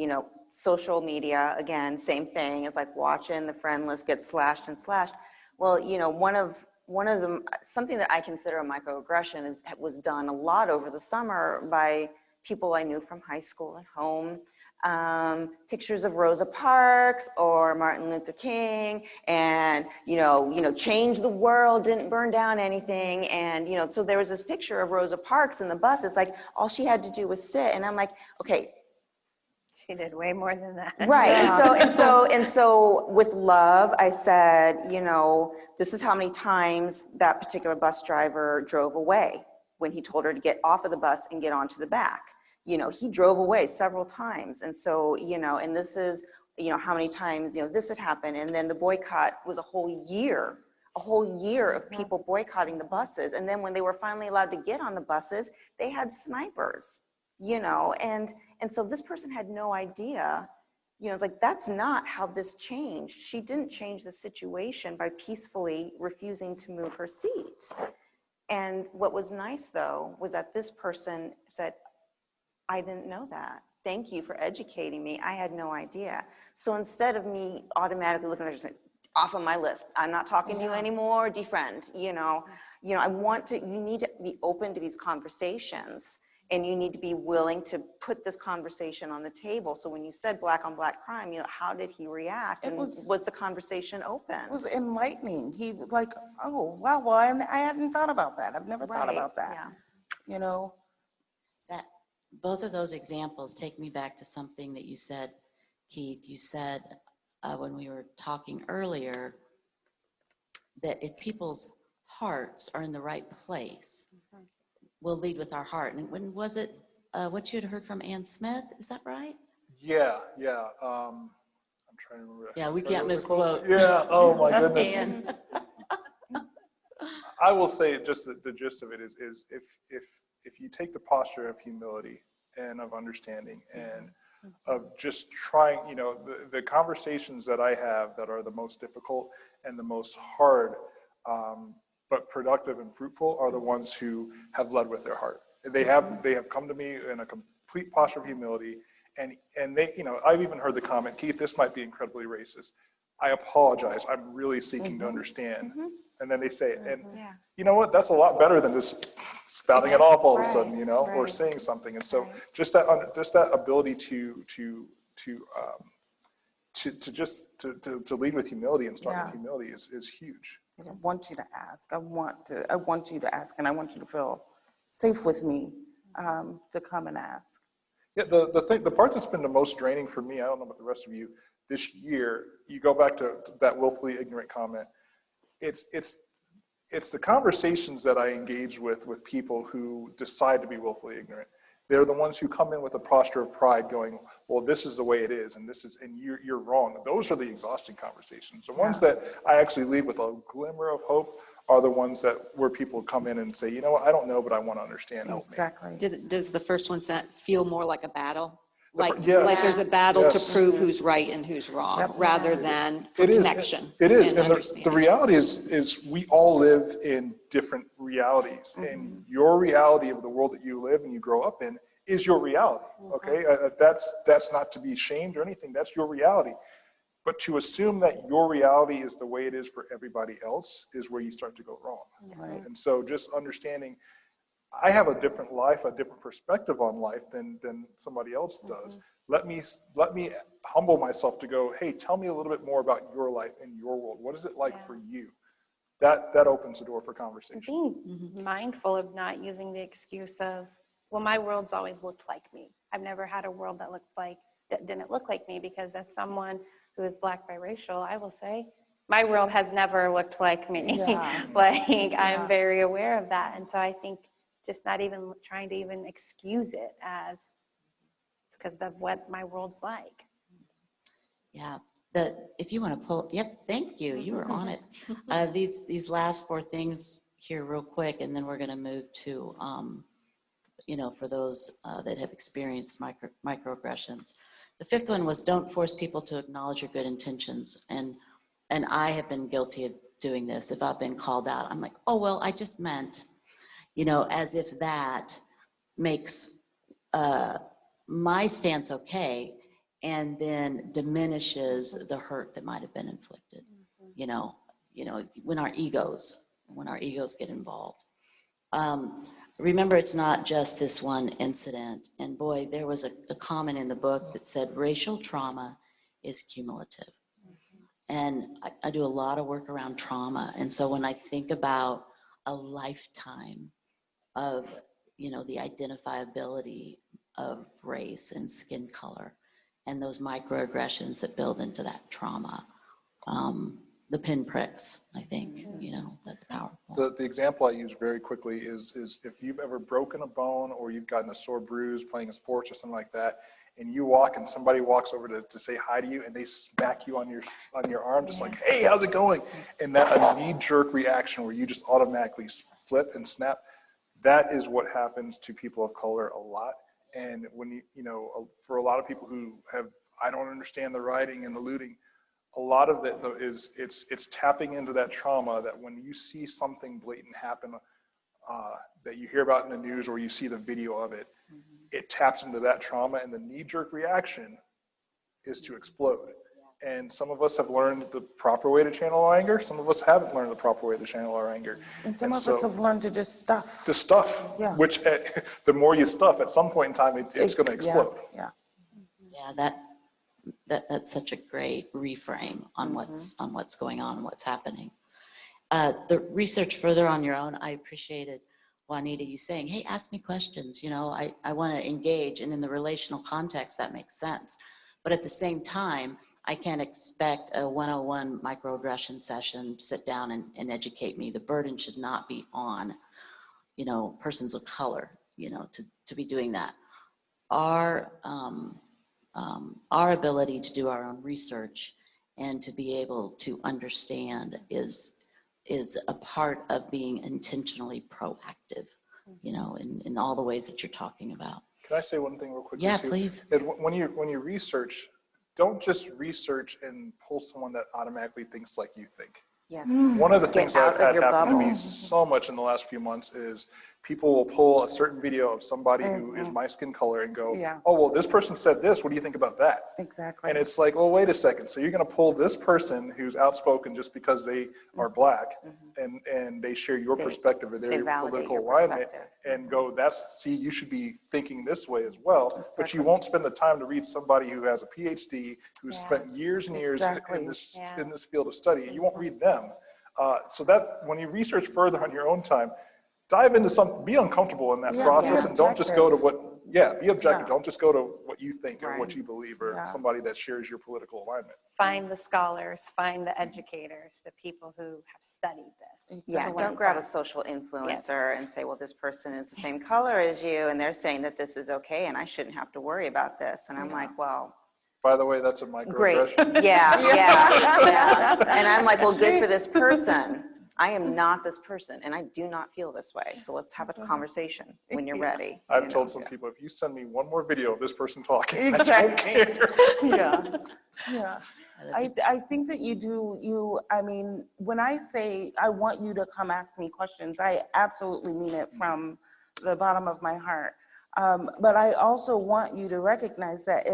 social media, again, same thing, is like watching the friend list get slashed and slashed. Well, one of them, something that I consider a microaggression was done a lot over the summer by people I knew from high school and home. Pictures of Rosa Parks or Martin Luther King, and change the world, didn't burn down anything, and so there was this picture of Rosa Parks in the bus. It's like all she had to do was sit, and I'm like, okay. She did way more than that. Right, and so with love, I said, this is how many times that particular bus driver drove away when he told her to get off of the bus and get onto the back. He drove away several times. And so, and this is, how many times, this had happened. And then the boycott was a whole year of people boycotting the buses. And then when they were finally allowed to get on the buses, they had snipers, and so this person had no idea, it's like, that's not how this changed. She didn't change the situation by peacefully refusing to move her seat. And what was nice, though, was that this person said, I didn't know that. Thank you for educating me. I had no idea. So instead of me automatically looking at her and saying, off of my list, I'm not talking to you anymore, defriend, you need to be open to these conversations, and you need to be willing to put this conversation on the table. So when you said Black on Black crime, how did he react? And was the conversation open? It was enlightening. He was like, oh, wow, well, I hadn't thought about that. I've never thought about that. Yeah. That, both of those examples take me back to something that you said, Keith. You said when we were talking earlier that if people's hearts are in the right place, we'll lead with our heart. And when was it what you had heard from Ann Smith? Is that right? Yeah. I'm trying to remember. Yeah, we can't misquote. Yeah, oh my goodness. Ann. I will say just the gist of it is if you take the posture of humility and of understanding and of just trying, the conversations that I have that are the most difficult and the most hard, but productive and fruitful, are the ones who have led with their heart. They have come to me in a complete posture of humility, and they, I've even heard the comment, Keith, this might be incredibly racist. I apologize. I'm really seeking to understand. And then they say it. And you know what? That's a lot better than just spouting it off all of a sudden, or saying something. And so just that ability to lead with humility and start with humility is huge. I want you to ask. I want you to ask, and I want you to feel safe with me to come and ask. Yeah, the part that's been the most draining for me, I don't know about the rest of you, this year, you go back to that willfully ignorant comment. it's the conversations that I engage with people who decide to be willfully ignorant. They're the ones who come in with a posture of pride going, well, this is the way it is, and you're wrong. Those are the exhausting conversations. The ones that I actually leave with a glimmer of hope are the ones where people come in and say, you know what, I don't know, but I want to understand. Help me. Exactly. Does the first one feel more like a battle? Like Yes. there's a battle to Yes. prove who's right and who's wrong, rather than for It is. connection. It is. And And the understanding. reality is we all live in different realities. And your reality of the world that you live and you grow up in is your reality. Okay? That's not to be shamed or anything. That's your reality. But to assume that your reality is the way it is for everybody else is where you start to go wrong. Right? And so just understanding, I have a different life, a different perspective on life than somebody else does. Let me humble myself to go, hey, tell me a little bit more about your life and your world. What is it like for you? That opens the door for conversation. Being mindful of not using the excuse of, well, my world's always looked like me. I've never had a world that didn't look like me, because as someone who is Black biracial, I will say, my world has never looked like me. Yeah. I'm very aware of that. And so I think just not even trying to even excuse it as it's because of what my world's like. Yeah, if you want to pull, yep, thank you, you were on it. These last 4 things here real quick, and then we're going to move to, for those that have experienced microaggressions. The 5th one was don't force people to acknowledge your good intentions. And I have been guilty of doing this. If I've been called out, I'm like, oh, well, I just meant, as if that makes my stance okay, and then diminishes the hurt that might have been inflicted. When our egos get involved. Remember, it's not just this one incident. And boy, there was a comment in the book that said racial trauma is cumulative. And I do a lot of work around trauma. And so when I think about a lifetime of, the identifiability of race and skin color and those microaggressions that build into that trauma, the pinpricks, I think, that's powerful. The example I use very quickly is if you've ever broken a bone or you've gotten a sore bruise playing a sports or something like that, and you walk and somebody walks over to say hi to you and they smack you on your arm, just like, hey, how's it going? And that a knee-jerk reaction where you just automatically flip and snap, that is what happens to people of color a lot. And when for a lot of people who I don't understand the rioting and the looting, a lot of it though is it's tapping into that trauma that when you see something blatant happen that you hear about in the news or you see the video of it, it taps into that trauma, and the knee-jerk reaction is to explode. And some of us have learned the proper way to channel our anger. Some of us haven't learned the proper way to channel our anger. And some of us have learned to just stuff. To stuff, Yeah. which the more you stuff, at some point in time, it's going to explode. Yeah. Yeah, that's such a great reframe on what's going on and what's happening. The research further on your own, I appreciated, Juanita, you saying, hey, ask me questions. I want to engage, and in the relational context, that makes sense. But at the same time, I can't expect a 101 microaggression session, sit down and educate me. The burden should not be on, persons of color, to be doing that. Our ability to do our own research and to be able to understand is a part of being intentionally proactive, in all the ways that you're talking about. Can I say one thing real quickly? Yeah, too? please. Is when you research, don't just research and pull someone that automatically thinks like you think. Yes. One of the Get things that out I've of had your happen to bubble. me so much in the last few months is people will pull a certain video of somebody who is my skin color and go, Yeah. oh, well, this person said this. What do you think about that? Exactly. And it's like, well, wait a second. So you're going to pull this person who's outspoken just because they are Black and they share your perspective or they their validate political your alignment perspective. and go, see, you should be thinking this way as well. But you won't spend the time to read somebody who has a PhD, who's spent years and years Exactly. in this field of study. You won't read them. So that when you research further on your own time, dive into something, be uncomfortable in that Yeah, process, be and don't just go to objective. be objective. Yeah. Don't just go to what you think or Right. what you believe or Yeah. somebody that shares your political alignment. Find the scholars, find the educators, the people who have studied this. Yeah, to learn don't grab a from. social influencer and say, well, this person is the same color as you, and they're saying that this is okay, and I shouldn't have to worry about this. And I'm like, well, By the way, that's a great. microaggression. Yeah. And I'm like, well, good for this person. I am not this person, and I do not feel this way. So let's have a conversation when you're ready. I've told some people, if you send me one more video of this person talking, I don't Exactly. care. Yeah, yeah. I think that I mean, when I say I want you to come ask me questions, I absolutely mean it from the bottom of my heart. But I also want you to recognize that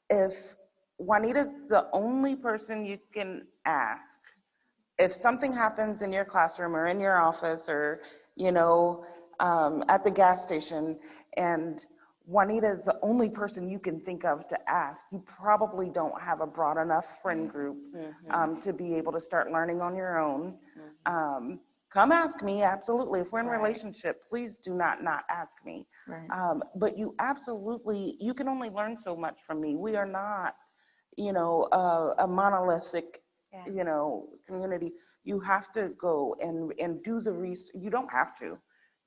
if Juanita's the only person you can ask, if something happens in your classroom or in your office or, at the gas station, and Juanita is the only person you can think of to ask, you probably don't have a broad enough friend group to be able to start learning on your own. Come ask me, absolutely. If we're in a relationship, please do not ask me. But you can only learn so much from me. We are not, a monolithic community. You have to go and do the research. You don't have to.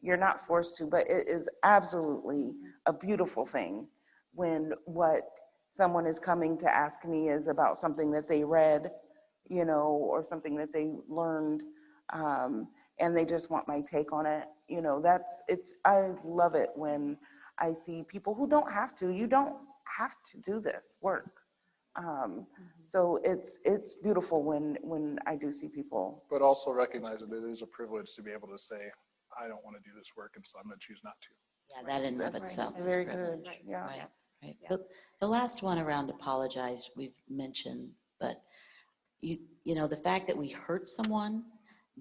You're not forced to, but it is absolutely a beautiful thing when what someone is coming to ask me is about something that they read, or something that they learned, and they just want my take on it. I love it when I see people who don't have to. You don't have to do this work. So it's beautiful when I do see people. But also recognize that it is a privilege to be able to say, I don't want to do this work, and so I'm going to choose not to. Yeah, that in and of itself is Very privilege. good, yeah. Right. The last one around apologize, we've mentioned, but the fact that we hurt someone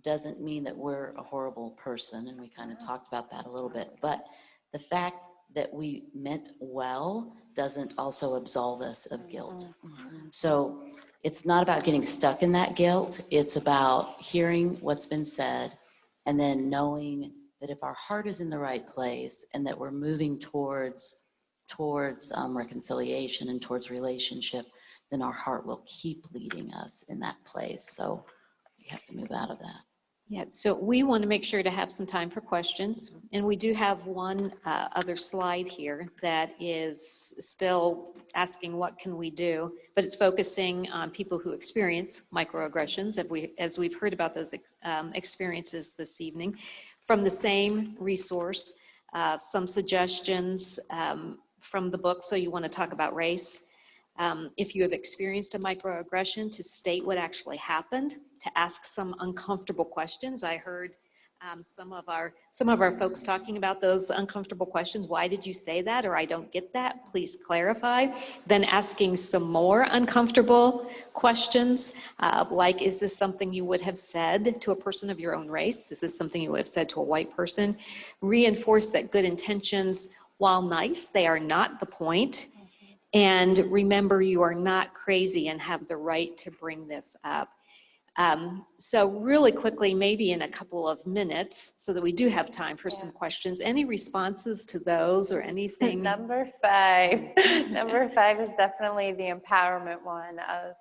doesn't mean that we're a horrible person, and we kind of talked about that a little bit, but the fact that we meant well doesn't also absolve us of guilt. So it's not about getting stuck in that guilt, it's about hearing what's been said, and then knowing that if our heart is in the right place and that we're moving towards reconciliation and towards relationship, then our heart will keep leading us in that place. So we have to move out of that. Yeah, so we want to make sure to have some time for questions, and we do have one other slide here that is still asking what can we do, but it's focusing on people who experience microaggressions, as we've heard about those experiences this evening. From the same resource, some suggestions from the book, so you want to talk about race. If you have experienced a microaggression, to state what actually happened, to ask some uncomfortable questions. I heard some of our folks talking about those uncomfortable questions. Why did you say that? Or I don't get that. Please clarify. Then asking some more uncomfortable questions, like, is this something you would have said to a person of your own race? Is this something you would have said to a white person? Reinforce that good intentions, while nice, they are not the point. And remember, you are not crazy and have the right to bring this up. So really quickly, maybe in a couple of minutes, so that we do have time for some questions. Any responses to those or anything? Number 5. Number 5 is definitely the empowerment one of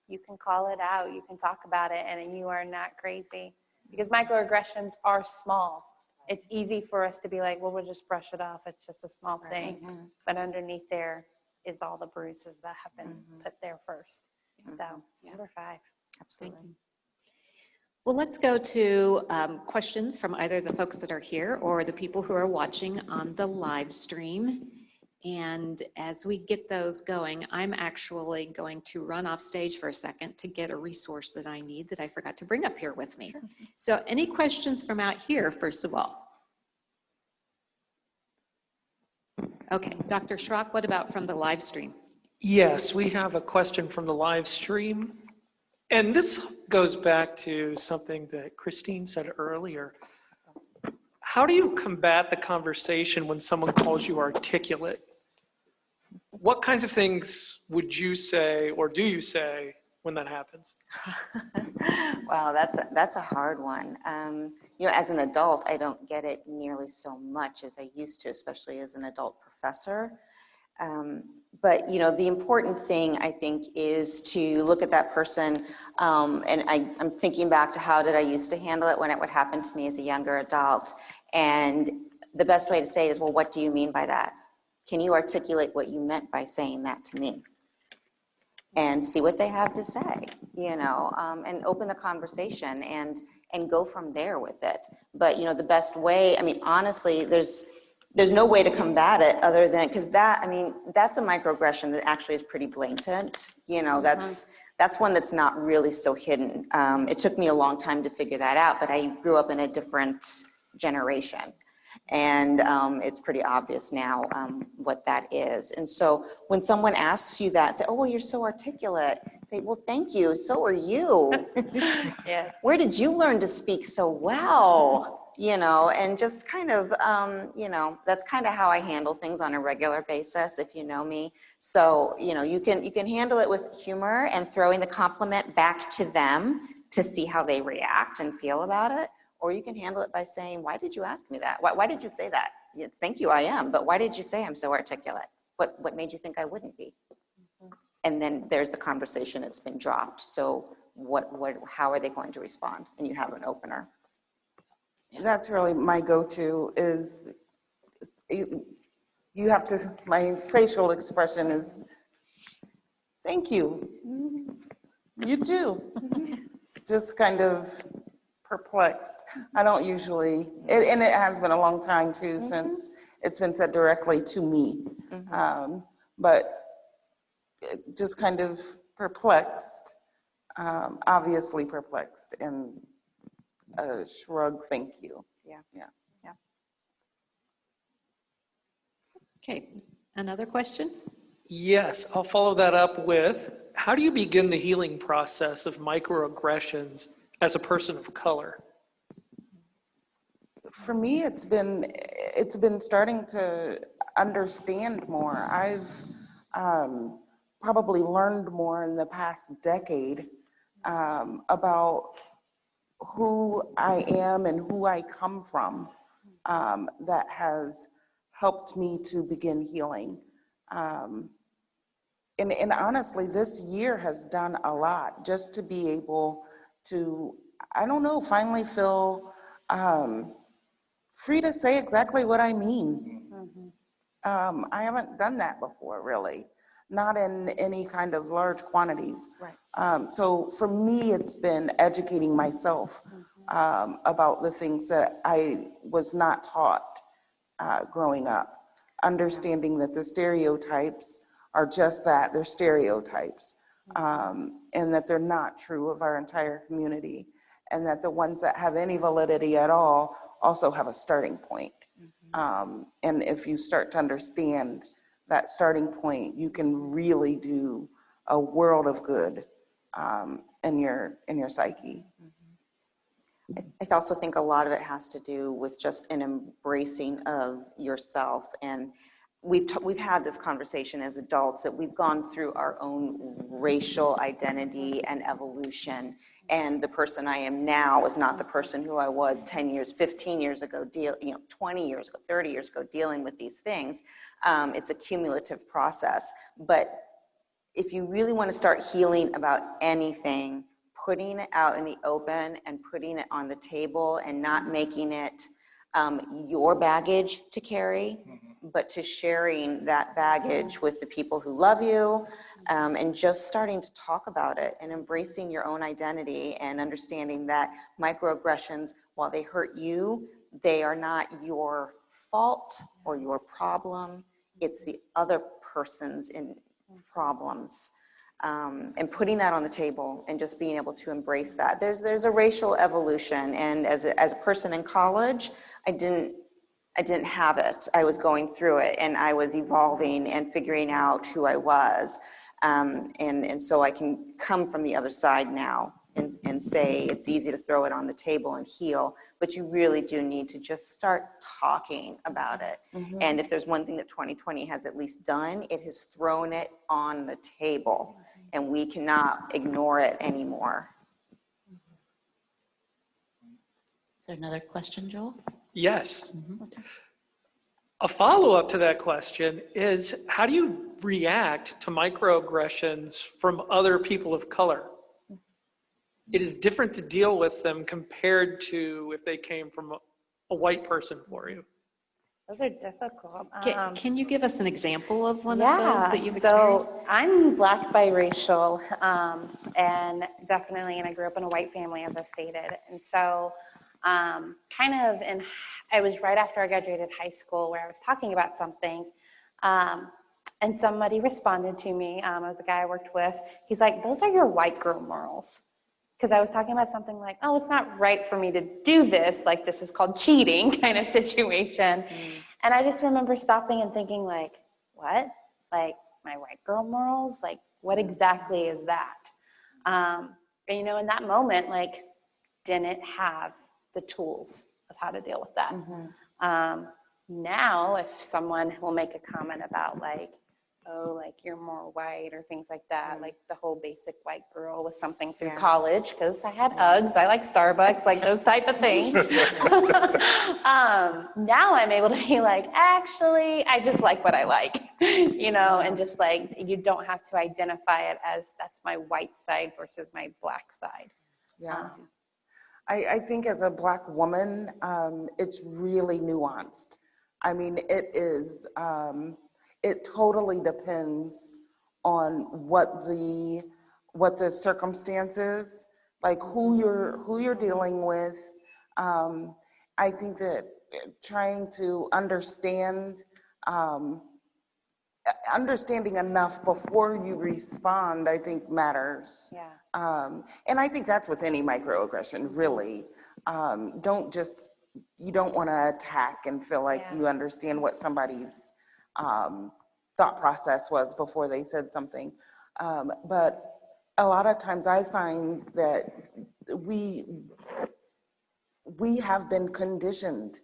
you can call it out, you can talk about it, and you are not crazy. Because microaggressions are small. It's easy for us to be like, well, we'll just brush it off. It's just a small thing. But underneath there is all the bruises that have been put there first. So number 5. Absolutely. Well, let's go to questions from either the folks that are here or the people who are watching on the live stream. And as we get those going, I'm actually going to run off stage for a second to get a resource that I need that I forgot to bring up here with me. Sure. So any questions from out here, first of all? Okay, Dr. Schrock, what about from the live stream? Yes, we have a question from the live stream. And this goes back to something that Christine said earlier. How do you combat the conversation when someone calls you articulate? What kinds of things would you say or do you say when that happens? Wow, that's a hard one. you know, as an adult, I don't get it nearly so much as I used to, especially as an adult professor. But, you know, the important thing, I think, is to look at that person, and I'm thinking back to how did I used to handle it when it would happen to me as a younger adult. And the best way to say it is, well, what do you mean by that? Can you articulate what you meant by saying that to me? And see what they have to say, you know, and open the conversation and go from there with it. But, you know, the best way, I mean, honestly, there's no way to combat it other than, because that, I mean, that's a microaggression that actually is pretty blatant. You know, that's one that's not really so hidden. It took me a long time to figure that out, but I grew up in a different generation. And it's pretty obvious now what that is. And so when someone asks you that, say, oh, well, you're so articulate. Say, well, thank you, so are you. Yes. Where did you learn to speak so well? You know, and just kind of, you know, that's kind of how I handle things on a regular basis, if you know me. So, you know, you can handle it with humor and throwing the compliment back to them to see how they react and feel about it. Or you can handle it by saying, why did you ask me that? Why did you say that? Thank you, I am, but why did you say I'm so articulate? What made you think I wouldn't be? And then there's the conversation that's been dropped. So how are they going to respond? And you have an opener. That's really my go-to is you have to, my facial expression is, thank you. You too. Just kind of perplexed. I don't usually, and it has been a long time too since it's been said directly to me. But just kind of perplexed, obviously perplexed, and a shrug, thank you. Yeah. Okay, another question? Yes, I'll follow that up with, how do you begin the healing process of microaggressions as a person of color? For me, it's been starting to understand more. I've probably learned more in the past decade about who I am and who I come from, that has helped me to begin healing. And honestly, this year has done a lot just to be able to, I don't know, finally feel free to say exactly what I mean. I haven't done that before, really, not in any kind of large quantities. Right. So for me, it's been educating myself about the things that I was not taught growing up, understanding that the stereotypes are just that, they're stereotypes, and that they're not true of our entire community, and that the ones that have any validity at all also have a starting point. And if you start to understand that starting point, you can really do a world of good in your psyche. I also think a lot of it has to do with just an embracing of yourself. And we've had this conversation as adults that we've gone through our own racial identity and evolution. And the person I am now is not the person who I was 10 years, 15 years ago, 20 years ago, 30 years ago, dealing with these things. It's a cumulative process. But if you really want to start healing about anything, putting it out in the open and putting it on the table and not making it your baggage to carry, but to sharing that baggage with the people who love you, and just starting to talk about it and embracing your own identity and understanding that microaggressions, while they hurt you, they are not your fault or your problem. It's the other person's problems. And putting that on the table and just being able to embrace that. There's a racial evolution, and as a person in college, I didn't have it. I was going through it, and I was evolving and figuring out who I was. And so I can come from the other side now and say it's easy to throw it on the table and heal, but you really do need to just start talking about it. And if there's one thing that 2020 has at least done, it has thrown it on the table, and we cannot ignore it anymore. there another question, Joel? Yes. A follow-up to that question is, how do you react to microaggressions from other people of color? It is different to deal with them compared to if they came from a white person for you. Those are difficult. Can you give us an example of one of those that you've experienced? So I'm Black biracial, and definitely, and I grew up in a white family, as I stated. And so I was right after I graduated high school where I was talking about something, and somebody responded to me. It was a guy I worked with. He's like, those are your white girl morals. Because I was talking about something like, oh, it's not right for me to do this, like this is called cheating kind of situation. And I just remember stopping and thinking like, what? Like my white girl morals? Like what exactly is that? And you know, in that moment, like didn't have the tools of how to deal with that. Now, if someone will make a comment about like, oh, like you're more white or things like that, like the whole basic white girl was something through college because I had Uggs, I like Starbucks, like those type of things. Now I'm able to be like, actually, I just like what I like, you know, and just like, you don't have to identify it as that's my white side versus my black side. Yeah. I think as a Black woman, it's really nuanced. I mean, it is, it totally depends on what the circumstances, like who you're dealing with. I think that trying to understanding enough before you respond, I think matters. Yeah. And I think that's with any microaggression, really. You don't want to attack and feel like you understand what somebody's thought process was before they said something. But a lot of times I find that we have been conditioned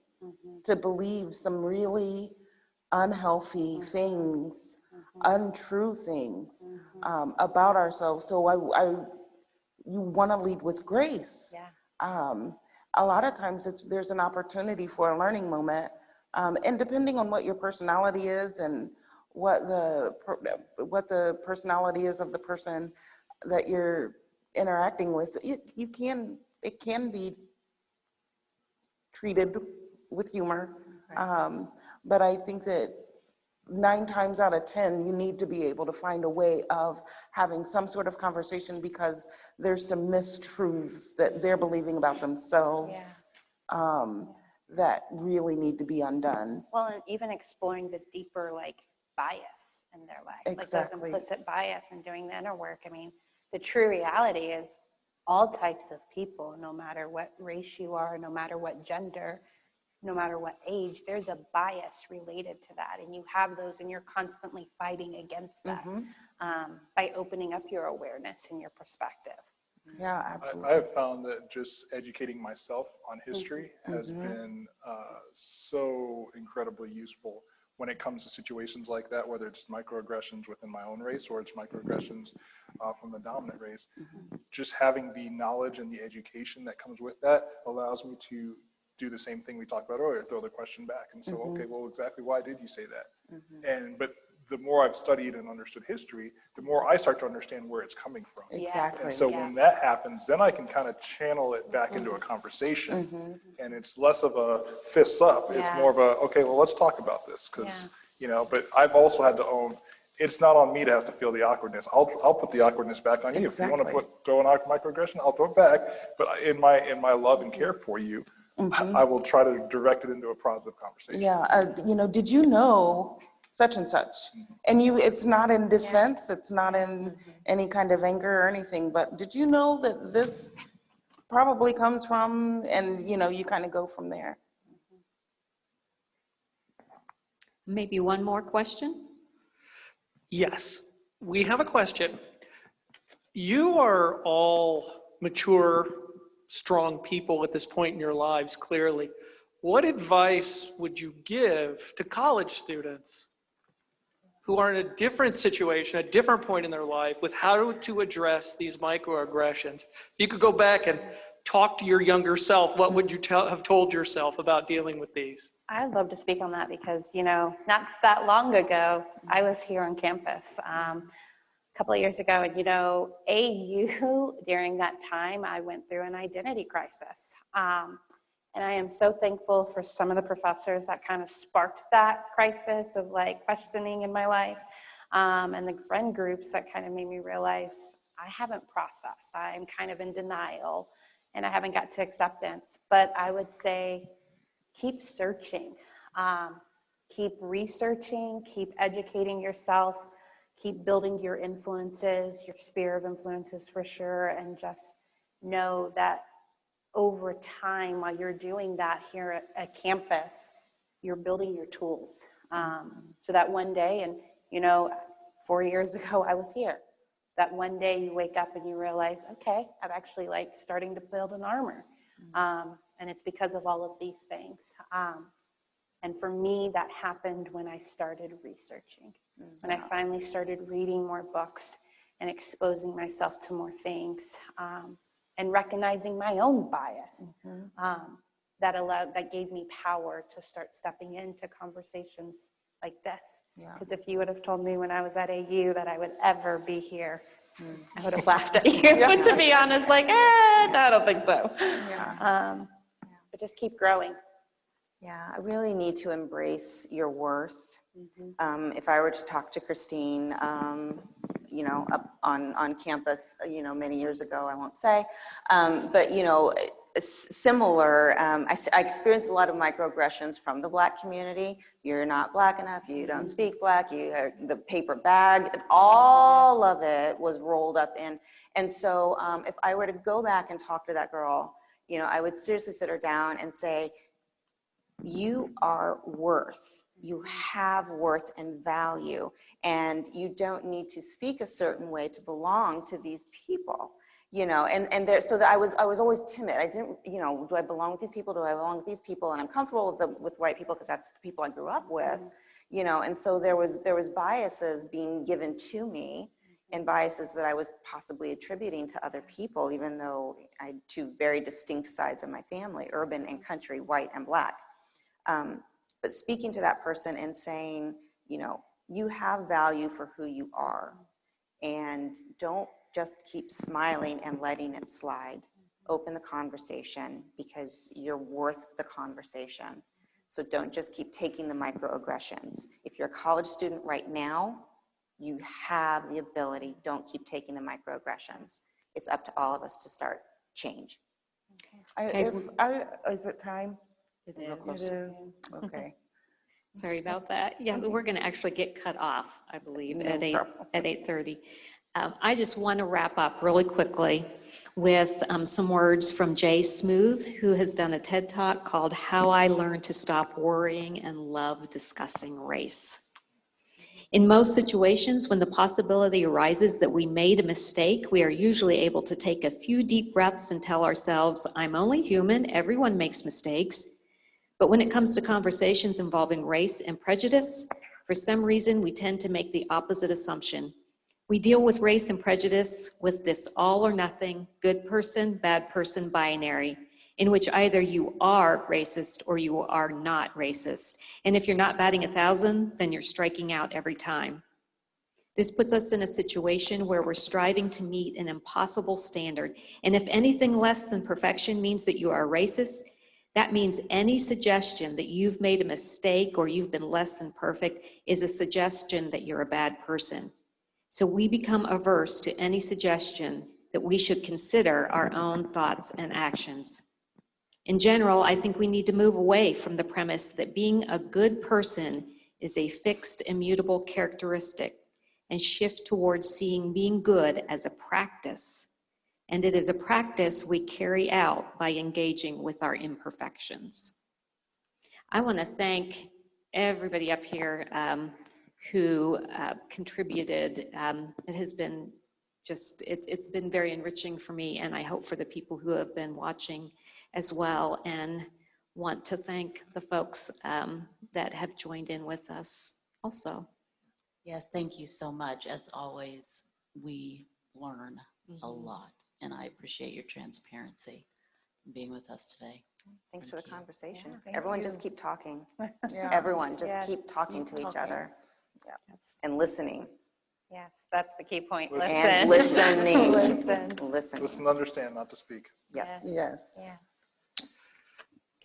to believe some really unhealthy things, untrue things about ourselves. So you want to lead with grace. A lot of times there's an opportunity for a learning moment, and depending on what your personality is and what the personality is of the person that you're interacting with, it can be treated with humor. But I think that 9 times out of 10, you need to be able to find a way of having some sort of conversation because there's some mistruths that they're believing about themselves that really need to be undone. Well, and even exploring the deeper like bias in their life, Exactly. like those implicit bias and doing the inner work. I mean, the true reality is all types of people, no matter what race you are, no matter what gender, no matter what age, there's a bias related to that. And you have those and you're constantly fighting against that by opening up your awareness and your perspective. Yeah, absolutely. I have found that just educating myself on history has been so incredibly useful when it comes to situations like that, whether it's microaggressions within my own race or it's microaggressions from the dominant race. Just having the knowledge and the education that comes with that allows me to do the same thing we talked about earlier, throw the question back and say, okay, well, exactly why did you say that? But the more I've studied and understood history, the more I start to understand where it's coming from. Exactly. And so when that happens, then I can kind of channel it back into a conversation. And it's less of a fists up. It's more of a, okay, well, let's talk about this. Because, you know, but I've also had to own, it's not on me to have to feel the awkwardness. I'll put the awkwardness back on you. Exactly. If you want to throw an microaggression, I'll throw it back. But in my love and care for you, I will try to direct it into a positive conversation. Yeah, you know, did you know such and such? And it's not in defense, it's not in any kind of anger or anything, but did you know that this probably comes from, and you know, you kind of go from there. Maybe one more question? Yes, we have a question. You are all mature, strong people at this point in your lives, clearly. What advice would you give to college students who are in a different situation, a different point in their life, with how to address these microaggressions? If you could go back and talk to your younger self, what would you have told yourself about dealing with these? I'd love to speak on that because, not that long ago, I was here on campus a couple of years ago. And, AU, during that time, I went through an identity crisis. And I am so thankful for some of the professors that kind of sparked that crisis of like questioning in my life. And the friend groups that kind of made me realize I haven't processed. I'm kind of in denial and I haven't got to acceptance. But I would say, keep searching, keep researching, keep educating yourself, keep building your influences, your sphere of influences for sure, and just know that over time while you're doing that here at campus, you're building your tools. So that one day, and 4 years ago I was here, that one day you wake up and you realize, okay, I'm actually like starting to build an armor. And it's because of all of these things. And for me, that happened when I started researching, when I finally started reading more books and exposing myself to more things, and recognizing my own bias. That gave me power to start stepping into conversations like this. Because if you would have told me when I was at AU that I would ever be here, I would have laughed at you. But to be honest, like, I don't think so. But just keep growing. Yeah, I really need to embrace your worth. If I were to talk to Christine, up on campus, many years ago, I won't say, but, similar, I experienced a lot of microaggressions from the Black community. You're not Black enough, you don't speak Black, you are the paper bag, all of it was rolled up in. And so if I were to go back and talk to that girl, I would seriously sit her down and say, you are worth. You have worth and value, and you don't need to speak a certain way to belong to these people, and there, so that I was always timid. I didn't, do I belong with these people? Do I belong with these people? And I'm comfortable with white people because that's the people I grew up with, and so there was biases being given to me and biases that I was possibly attributing to other people, even though I had two very distinct sides of my family, urban and country, white and Black. But speaking to that person and saying, you have value for who you are, and don't just keep smiling and letting it slide. Open the conversation because you're worth the conversation. So don't just keep taking the microaggressions. If you're a college student right now, you have the ability. Don't keep taking the microaggressions. It's up to all of us to start change. Is it time? It It is, okay. Sorry about that. Yeah, we're going to actually get cut off, I believe, No at problem. 8:30. I just want to wrap up really quickly with some words from Jay Smooth, who has done a TED Talk called How I Learned to Stop Worrying and Love Discussing Race. In most situations, when the possibility arises that we made a mistake, we are usually able to take a few deep breaths and tell ourselves, I'm only human, everyone makes mistakes. But when it comes to conversations involving race and prejudice, for some reason, we tend to make the opposite assumption. We deal with race and prejudice with this all or nothing, good person, bad person binary, in which either you are racist or you are not racist. And if you're not batting 1,000, then you're striking out every time. This puts us in a situation where we're striving to meet an impossible standard. And if anything less than perfection means that you are racist, that means any suggestion that you've made a mistake or you've been less than perfect is a suggestion that you're a bad person. So we become averse to any suggestion that we should consider our own thoughts and actions. In general, I think we need to move away from the premise that being a good person is a fixed, immutable characteristic and shift towards seeing being good as a practice. And it is a practice we carry out by engaging with our imperfections. I want to thank everybody up here who contributed. It has been it's been very enriching for me, and I hope for the people who have been watching as well, and want to thank the folks that have joined in with us also. Yes, thank you so much. As always, we learn a lot, and I appreciate your transparency. being with us today. Thanks for the Thank you. conversation. Thank Everyone you. just keep talking. Yeah. Everyone just Yes. keep talking to each talking. other. Yeah. And listening. Yes, that's the key point. Listen. And Listen. listening. Listen. Listening. Listen, understand, not to speak. Yes. Yes. Yeah.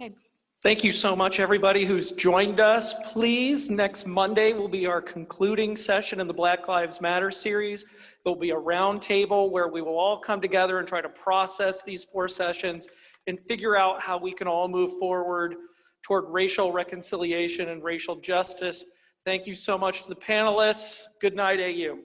Okay. Thank you so much, everybody who's joined us. Please, next Monday will be our concluding session in the Black Lives Matter series. There'll be a roundtable where we will all come together and try to process these 4 sessions and figure out how we can all move forward toward racial reconciliation and racial justice. Thank you so much to the panelists. Good night, AU.